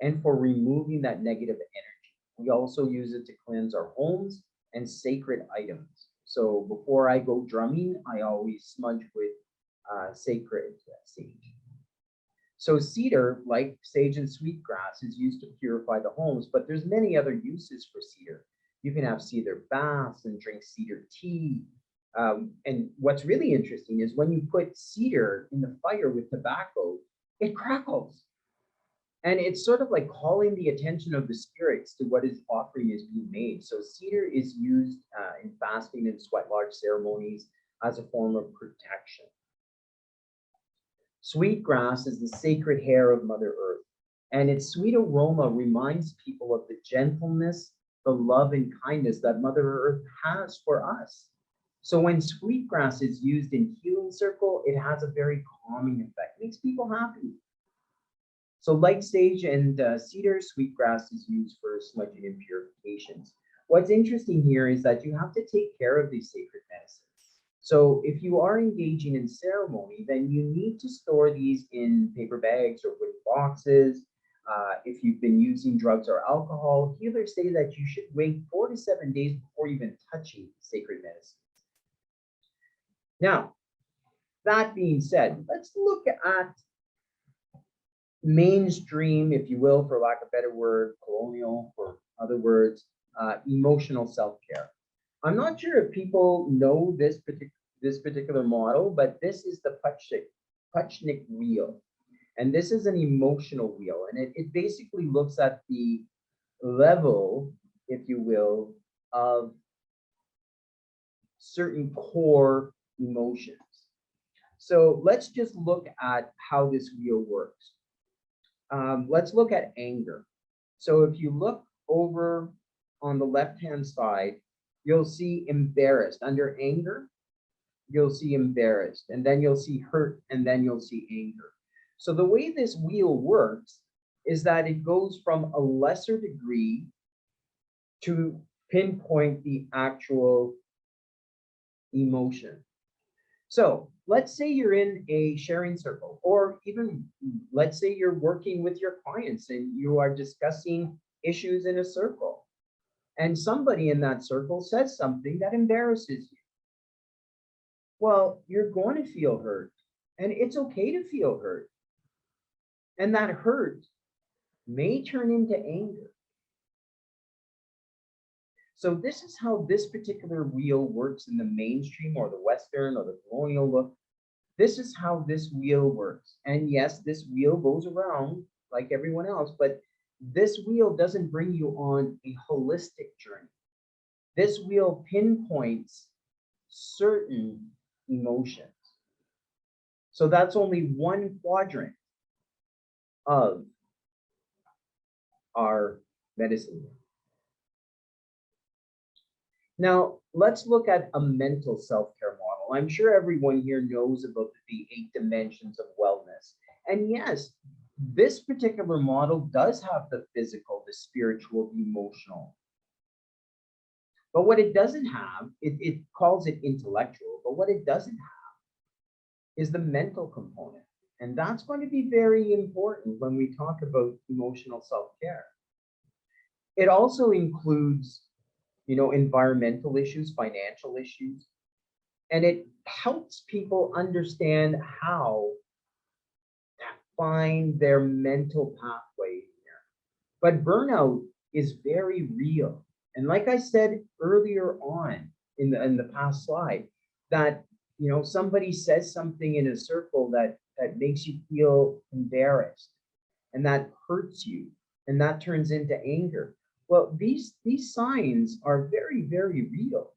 and for removing that negative energy. We also use it to cleanse our homes and sacred items. So before I go drumming, I always smudge with sacred sage. So cedar, like sage and sweetgrass, is used to purify the homes, but there's many other uses for cedar. You can have cedar baths and drink cedar tea. And what's really interesting is when you put cedar in the fire with tobacco, it crackles. And it's sort of like calling the attention of the spirits to what is offering is being made. So cedar is used in fasting and sweat lodge ceremonies as a form of protection. Sweetgrass is the sacred hair of Mother Earth, and its sweet aroma reminds people of the gentleness, the love and kindness that Mother Earth has for us. So when sweetgrass is used in healing circle, it has a very calming effect, makes people happy. So like sage and cedar, sweetgrass is used for smudging and purifications. What's interesting here is that you have to take care of these sacred medicines. So if you are engaging in ceremony, then you need to store these in paper bags or wooden boxes. If you've been using drugs or alcohol, healers say that you should wait 4 to 7 days before even touching sacred medicines. Now, that being said, let's look at mainstream, if you will, for lack of a better word, colonial, for other words, emotional self-care. I'm not sure if people know this particular model, but this is the Putchnik wheel. And this is an emotional wheel. And it basically looks at the level, if you will, of certain core emotions. So let's just look at how this wheel works. Let's look at anger. So if you look over on the left-hand side, you'll see embarrassed. Under anger, you'll see embarrassed, and then you'll see hurt, and then you'll see anger. So the way this wheel works is that it goes from a lesser degree to pinpoint the actual emotion. So let's say you're in a sharing circle, or even let's say you're working with your clients and you are discussing issues in a circle, and somebody in that circle says something that embarrasses you. Well, you're going to feel hurt, and it's okay to feel hurt. And that hurt may turn into anger. So this is how this particular wheel works in the mainstream or the Western or the colonial look. This is how this wheel works. And yes, this wheel goes around like everyone else, but this wheel doesn't bring you on a holistic journey. This wheel pinpoints certain emotions. So that's only one quadrant of our medicine wheel. Now, let's look at a mental self-care model. I'm sure everyone here knows about the 8 dimensions of wellness. And yes, this particular model does have the physical, the spiritual, the emotional. But what it doesn't have, it calls it intellectual, but what it doesn't have is the mental component. And that's going to be very important when we talk about emotional self-care. It also includes, environmental issues, financial issues, and it helps people understand how to find their mental pathway here. But burnout is very real. And like I said earlier on in the past slide, that somebody says something in a circle that makes you feel embarrassed, and that hurts you, and that turns into anger. Well, these signs are very, very real.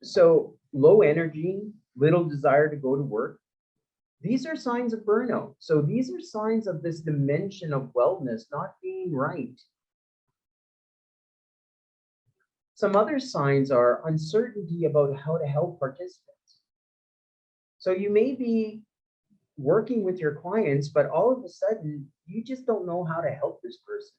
So low energy, little desire to go to work, These are signs of burnout. So these are signs of this dimension of wellness not being right. Some other signs are uncertainty about how to help participants. So you may be working with your clients, but all of a sudden, you just don't know how to help this person.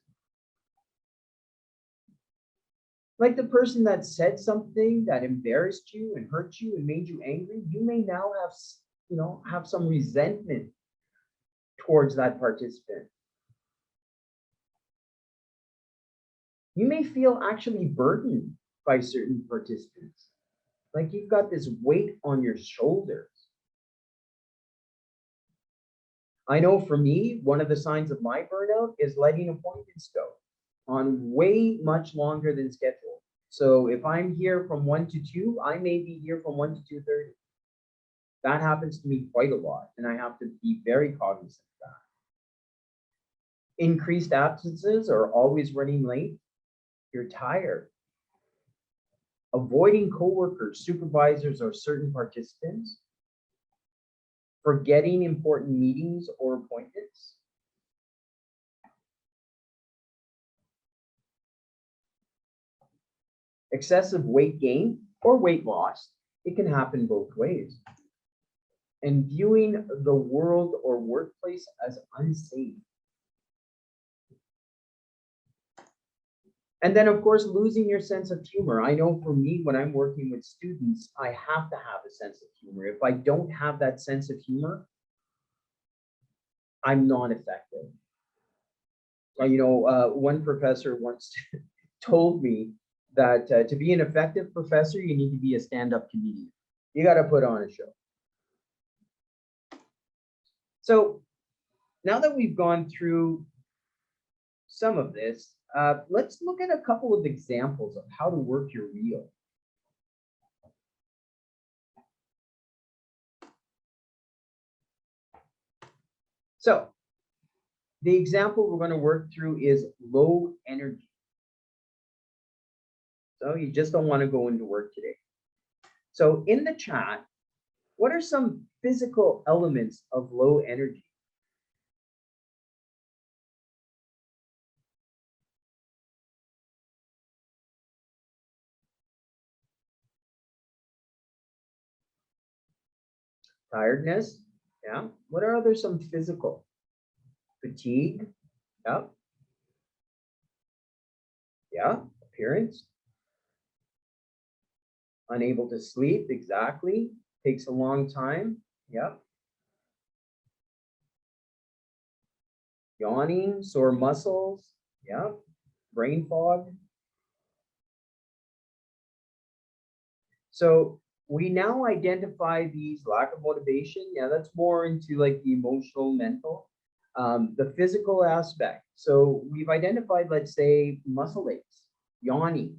Like the person that said something that embarrassed you and hurt you and made you angry, you may now have some resentment towards that participant. You may feel actually burdened by certain participants. Like you've got this weight on your shoulders. I know for me, one of the signs of my burnout is letting appointments go on way much longer than scheduled. So if I'm here from 1 to 2, I may be here from 1 to 2:30. That happens to me quite a lot, and I have to be very cognizant of that. Increased absences or always running late. You're tired. Avoiding coworkers, supervisors, or certain participants. Forgetting important meetings or appointments. Excessive weight gain or weight loss. It can happen both ways. And viewing the world or workplace as unsafe. And then, of course, losing your sense of humor. I know for me, when I'm working with students, I have to have a sense of humor. If I don't have that sense of humor, I'm not effective. One professor once told me that to be an effective professor, you need to be a stand-up comedian. You got to put on a show. So now that we've gone through some of this, let's look at a couple of examples of how to work your wheel. So the example we're going to work through is low energy. So you just don't want to go into work today. So in the chat, what are some physical elements of low energy? Tiredness, yeah. What are other some physical? Fatigue, yeah. Yeah, appearance. Unable to sleep, exactly. Takes a long time, yeah. Yawning, sore muscles, yeah. Brain fog. So we now identify these lack of motivation. Yeah, that's more into like the emotional, mental, the physical aspect. So we've identified, let's say, muscle aches, yawning,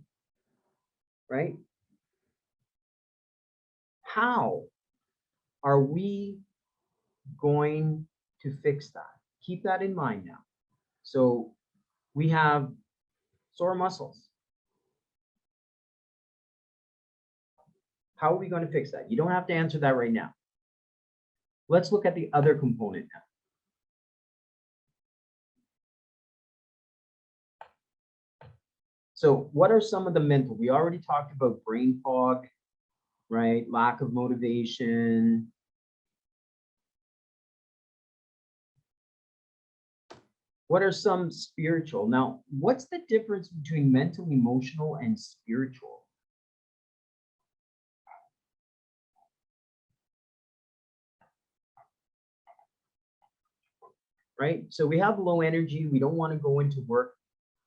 right? How are we going to fix that? Keep that in mind now. So we have sore muscles. How are we going to fix that? You don't have to answer that right now. Let's look at the other component now. So what are some of the mental? We already talked about brain fog, right? Lack of motivation. What are some spiritual? Now, what's the difference between mental, emotional, and spiritual? Right? So we have low energy. We don't want to go into work.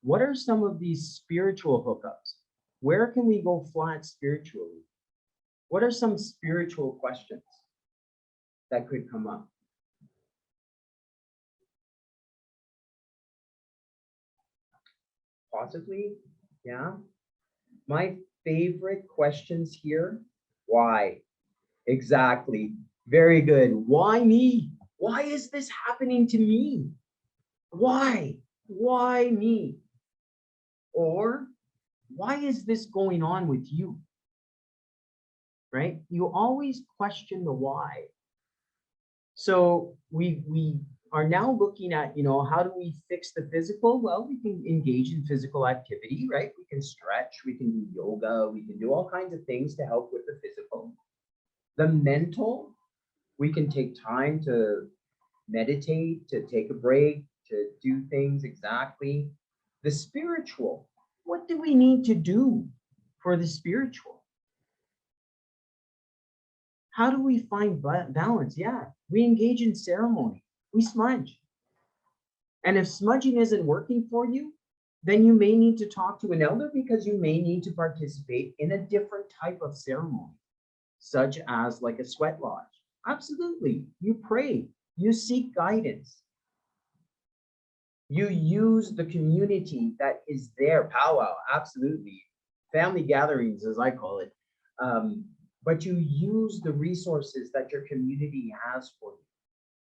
What are some of these spiritual hookups? Where can we go flat spiritually? What are some spiritual questions that could come up? Possibly, yeah. My favorite questions here, why? Exactly. Very good. Why me? Why is this happening to me? Why? Why me? Or why is this going on with you? Right? You always question the why. So we are now looking at, how do we fix the physical? Well, we can engage in physical activity, right? We can stretch, we can do yoga, we can do all kinds of things to help with the physical. The mental, we can take time to meditate, to take a break, to do things exactly. The spiritual, what do we need to do for the spiritual? How do we find balance? Yeah, we engage in ceremony. We smudge. And if smudging isn't working for you, then you may need to talk to an elder because you may need to participate in a different type of ceremony, such as like a sweat lodge. Absolutely. You pray, you seek guidance. You use the community that is there, powwow, absolutely. Family gatherings, as I call it. But you use the resources that your community has for you,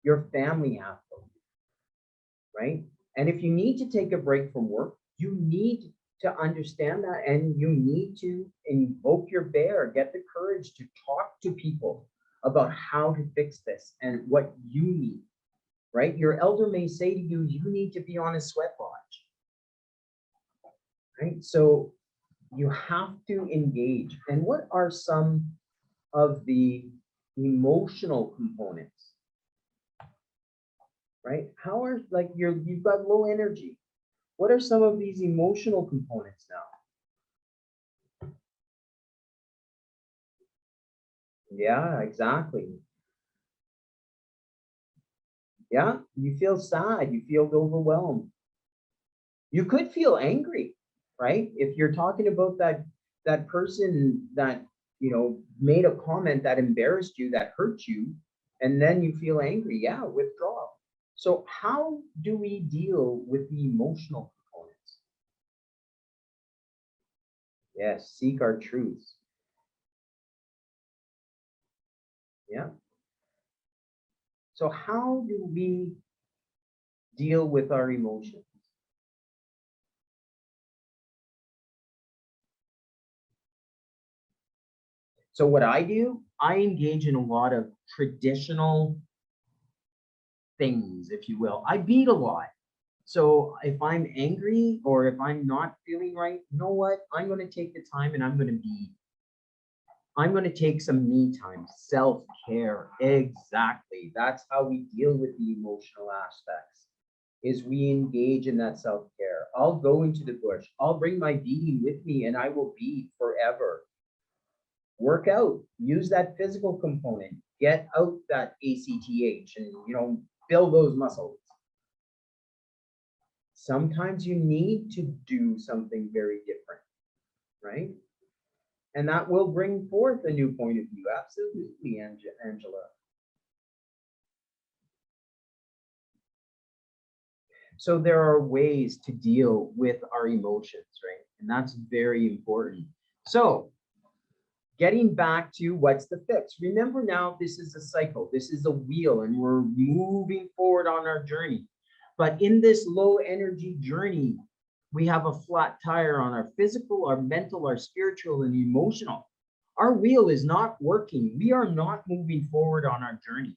your family has for you, right? And if you need to take a break from work, you need to understand that, and you need to invoke your bear, get the courage to talk to people about how to fix this and what you need, right? Your elder may say to you, you need to be on a sweat lodge, right? So you have to engage. And what are some of the emotional components, right? How are, like, you've got low energy. What are some of these emotional components now? Yeah, exactly. Yeah, you feel sad, you feel overwhelmed. You could feel angry, right? If you're talking about that person that, made a comment that embarrassed you, that hurt you, and then you feel angry, yeah, withdrawal. So how do we deal with the emotional components? Yes, seek our truths. Yeah. So how do we deal with our emotions? So what I do, I engage in a lot of traditional things, if you will. I beat a lot. So if I'm angry or if I'm not feeling right, you know what? I'm going to take the time and I'm going to beat. I'm going to take some me time, self-care. Exactly. That's how we deal with the emotional aspects, is we engage in that self-care. I'll go into the bush. I'll bring my beading with me and I will bead forever. Work out, use that physical component, get out that ACTH and, build those muscles. Sometimes you need to do something very different, right? And that will bring forth a new point of view. Absolutely, Angela. So there are ways to deal with our emotions, right? And that's very important. So getting back to what's the fix. Remember now, this is a cycle. This is a wheel and we're moving forward on our journey. But in this low energy journey, we have a flat tire on our physical, our mental, our spiritual, and emotional. Our wheel is not working. We are not moving forward on our journey,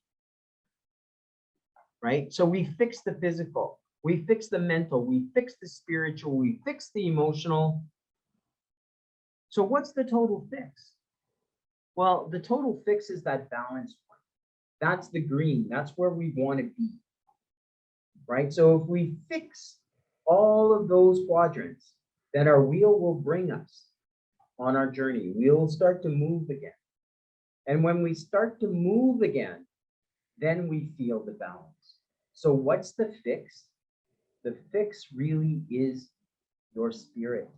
right? So we fix the physical, we fix the mental, we fix the spiritual, we fix the emotional. So what's the total fix? Well, the total fix is that balance point. That's the green. That's where we want to be, right? So if we fix all of those quadrants, then our wheel will bring us on our journey. We'll start to move again. And when we start to move again, then we feel the balance. So what's the fix? The fix really is your spirit.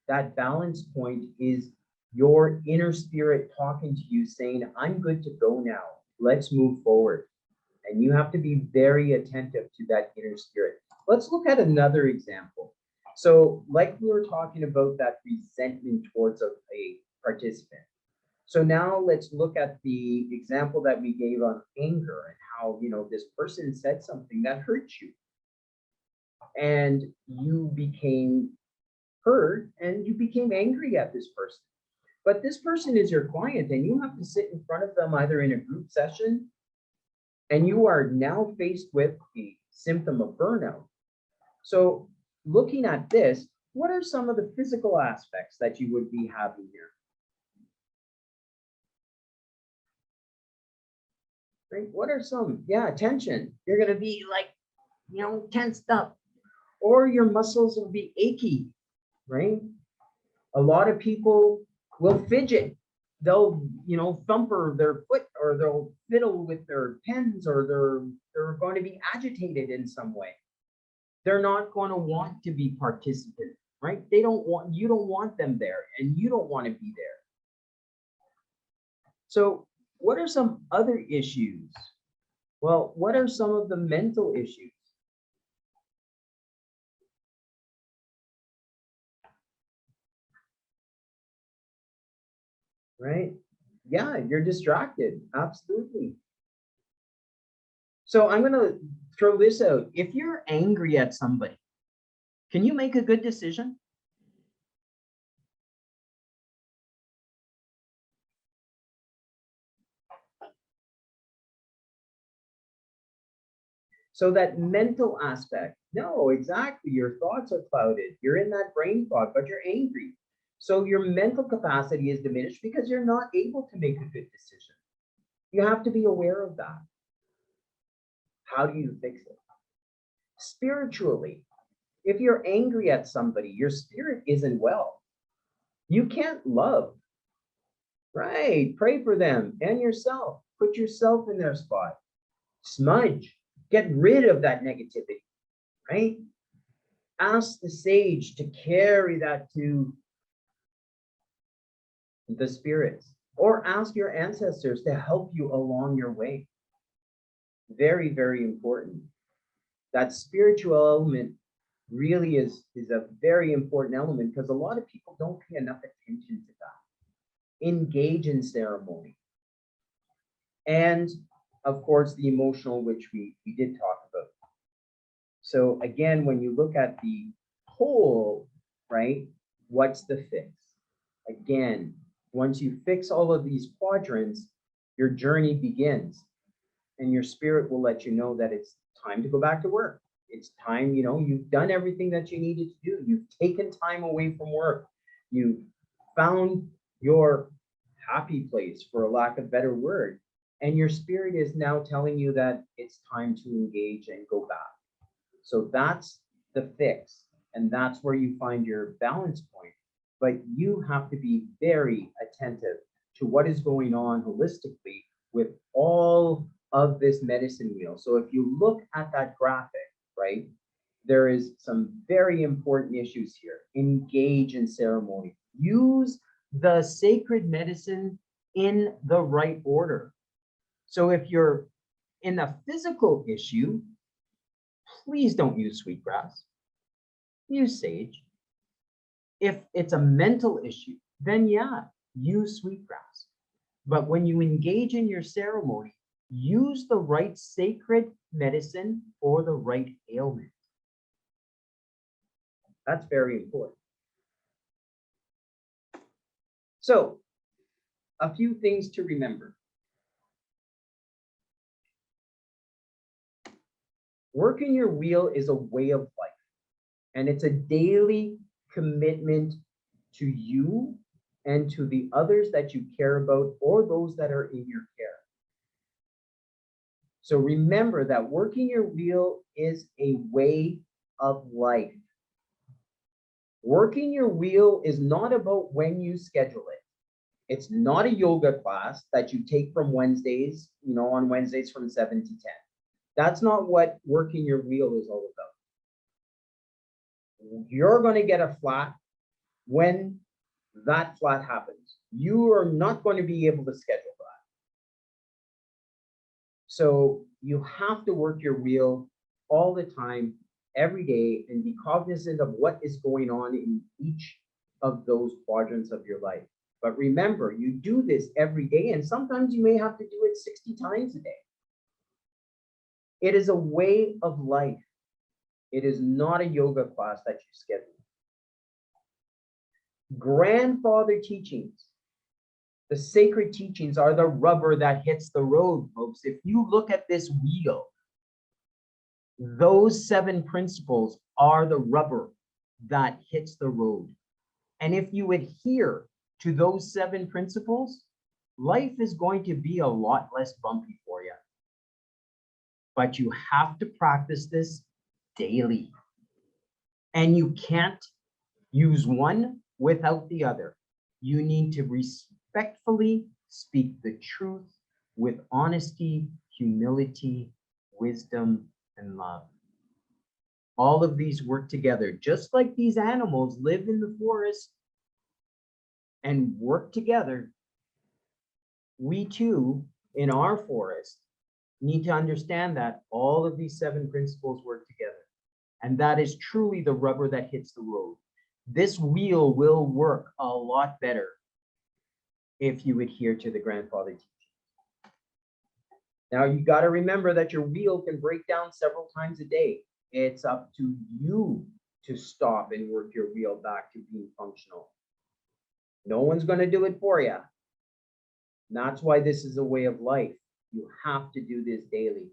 That balance point is your inner spirit talking to you saying, I'm good to go now. Let's move forward. And you have to be very attentive to that inner spirit. Let's look at another example. So like we were talking about that resentment towards a participant. So now let's look at the example that we gave on anger and how, this person said something that hurt you. And you became hurt and you became angry at this person. But this person is your client and you have to sit in front of them either in a group session and you are now faced with a symptom of burnout. So looking at this, what are some of the physical aspects that you would be having here? Right? What are some? Yeah, tension. You're going to be like, tensed up, or your muscles will be achy, right? A lot of people will fidget. They'll, thumper their foot, or they'll fiddle with their pens, or they're going to be agitated in some way. They're not going to want to be participant, right? You don't want them there, and you don't want to be there. So what are some other issues? Well, what are some of the mental issues? Right? Yeah, you're distracted. Absolutely. So I'm going to throw this out. If you're angry at somebody, can you make a good decision? So that mental aspect, no, exactly. Your thoughts are clouded. You're in that brain fog, but you're angry. So your mental capacity is diminished because you're not able to make a good decision. You have to be aware of that. How do you fix it? Spiritually, if you're angry at somebody, your spirit isn't well. You can't love. Right. Pray for them and yourself. Put yourself in their spot. Smudge. Get rid of that negativity. Right? Ask the sage to carry that to the spirits, or ask your ancestors to help you along your way. Very, very important. That spiritual element really is a very important element, because a lot of people don't pay enough attention to that. Engage in ceremony. And of course, the emotional, which we did talk about. So again, when you look at the whole, right, what's the fix? Again, once you fix all of these quadrants, your journey begins, and your spirit will let you know that it's time to go back to work. It's time, you've done everything that you needed to do. You've taken time away from work. You found your happy place, for a lack of a better word. And your spirit is now telling you that it's time to engage and go back. So that's the fix. And that's where you find your balance point. But you have to be very attentive to what is going on holistically with all of this medicine wheel. So if you look at that graphic, right, there is some very important issues here. Engage in ceremony. Use the sacred medicine in the right order. So if you're in a physical issue, please don't use sweetgrass. Use sage. If it's a mental issue, then yeah, use sweetgrass. But when you engage in your ceremony, use the right sacred medicine for the right ailment. That's very important. So, a few things to remember. Working your wheel is a way of life, and it's a daily commitment to you and to the others that you care about, or those that are in your care. So remember that working your wheel is a way of life. Working your wheel is not about when you schedule it. It's not a yoga class that you take from Wednesdays, on Wednesdays from 7 to 10. That's not what working your wheel is all about. You're going to get a flat when that flat happens. You are not going to be able to schedule that. So you have to work your wheel all the time, every day, and be cognizant of what is going on in each of those quadrants of your life. But remember, you do this every day, and sometimes you may have to do it 60 times a day. It is a way of life. It is not a yoga class that you schedule. Grandfather teachings The sacred teachings are the rubber that hits the road, folks. If you look at this wheel, those 7 principles are the rubber that hits the road. And if you adhere to those 7 principles, life is going to be a lot less bumpy for you. But you have to practice this daily. And you can't use one without the other. You need to respectfully speak the truth with honesty, humility, wisdom, and love. All of these work together, just like these animals live in the forest and work together. We too, in our forest, need to understand that all of these 7 principles work together. And that is truly the rubber that hits the road. This wheel will work a lot better if you adhere to the grandfather teaching. Now, you got to remember that your wheel can break down several times a day. It's up to you to stop and work your wheel back to being functional. No one's going to do it for you. And that's why this is a way of life. You have to do this daily.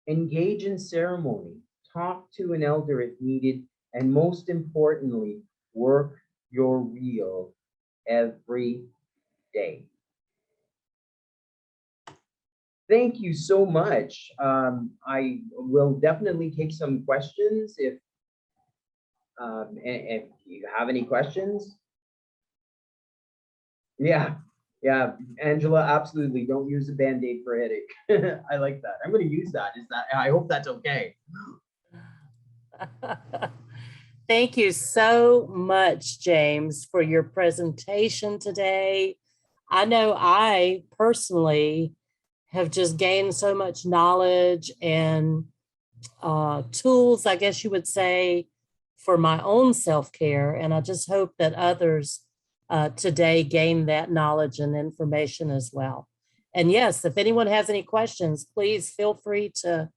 Engage in ceremony. Talk to an elder if needed. And most importantly, work your wheel every day. Thank you so much. I will definitely take some questions if you have any questions. Yeah, Angela, absolutely. Don't use a Band-Aid for a headache. I like that. I'm going to use that. I hope that's okay. Thank you so much, James, for your presentation today. I know I personally have just gained so much knowledge and tools, I guess you would say, for my own self-care. And I just hope that others today gain that knowledge and information as well. And yes, if anyone has any questions, please feel free to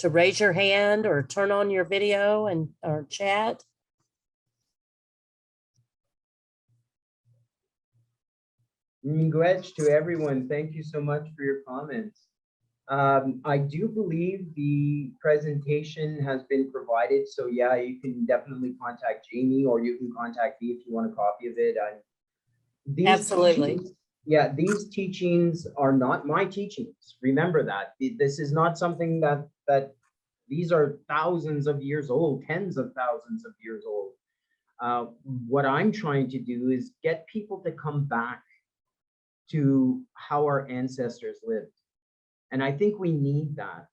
raise your hand or turn on your video and or chat. Congrats to everyone. Thank you so much for your comments. I do believe the presentation has been provided. So yeah, you can definitely contact Jamie or you can contact me if you want a copy of it. Absolutely. These teachings are not my teachings. Remember that. This is not something that these are thousands of years old, tens of thousands of years old. What I'm trying to do is get people to come back to how our ancestors lived. And I think we need that.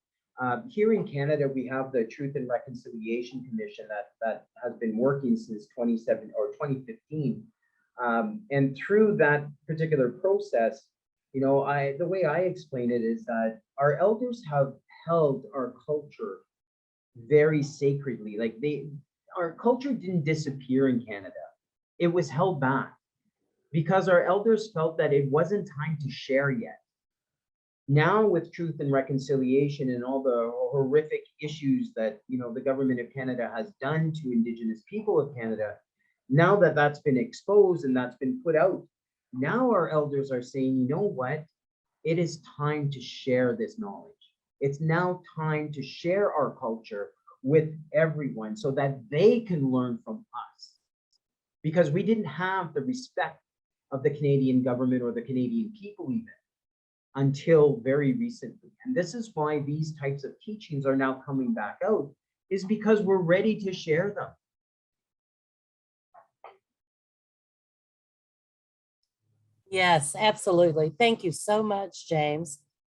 Here in Canada, we have the Truth and Reconciliation Commission that has been working since 2015. And through that particular process, you know, the way I explain it is that our elders have held our culture very sacredly. Like our culture didn't disappear in Canada. It was held back because our elders felt that it wasn't time to share yet. Now with Truth and Reconciliation and all the horrific issues that, you know, the government of Canada has done to Indigenous people of Canada, now that that's been exposed and that's been put out, now our elders are saying, you know what? It is time to share this knowledge. It's now time to share our culture with everyone so that they can learn from us. Because we didn't have the respect of the Canadian government or the Canadian people even until very recently. And this is why these types of teachings are now coming back out, is because we're ready to share them. Yes, absolutely. Thank you so much, James.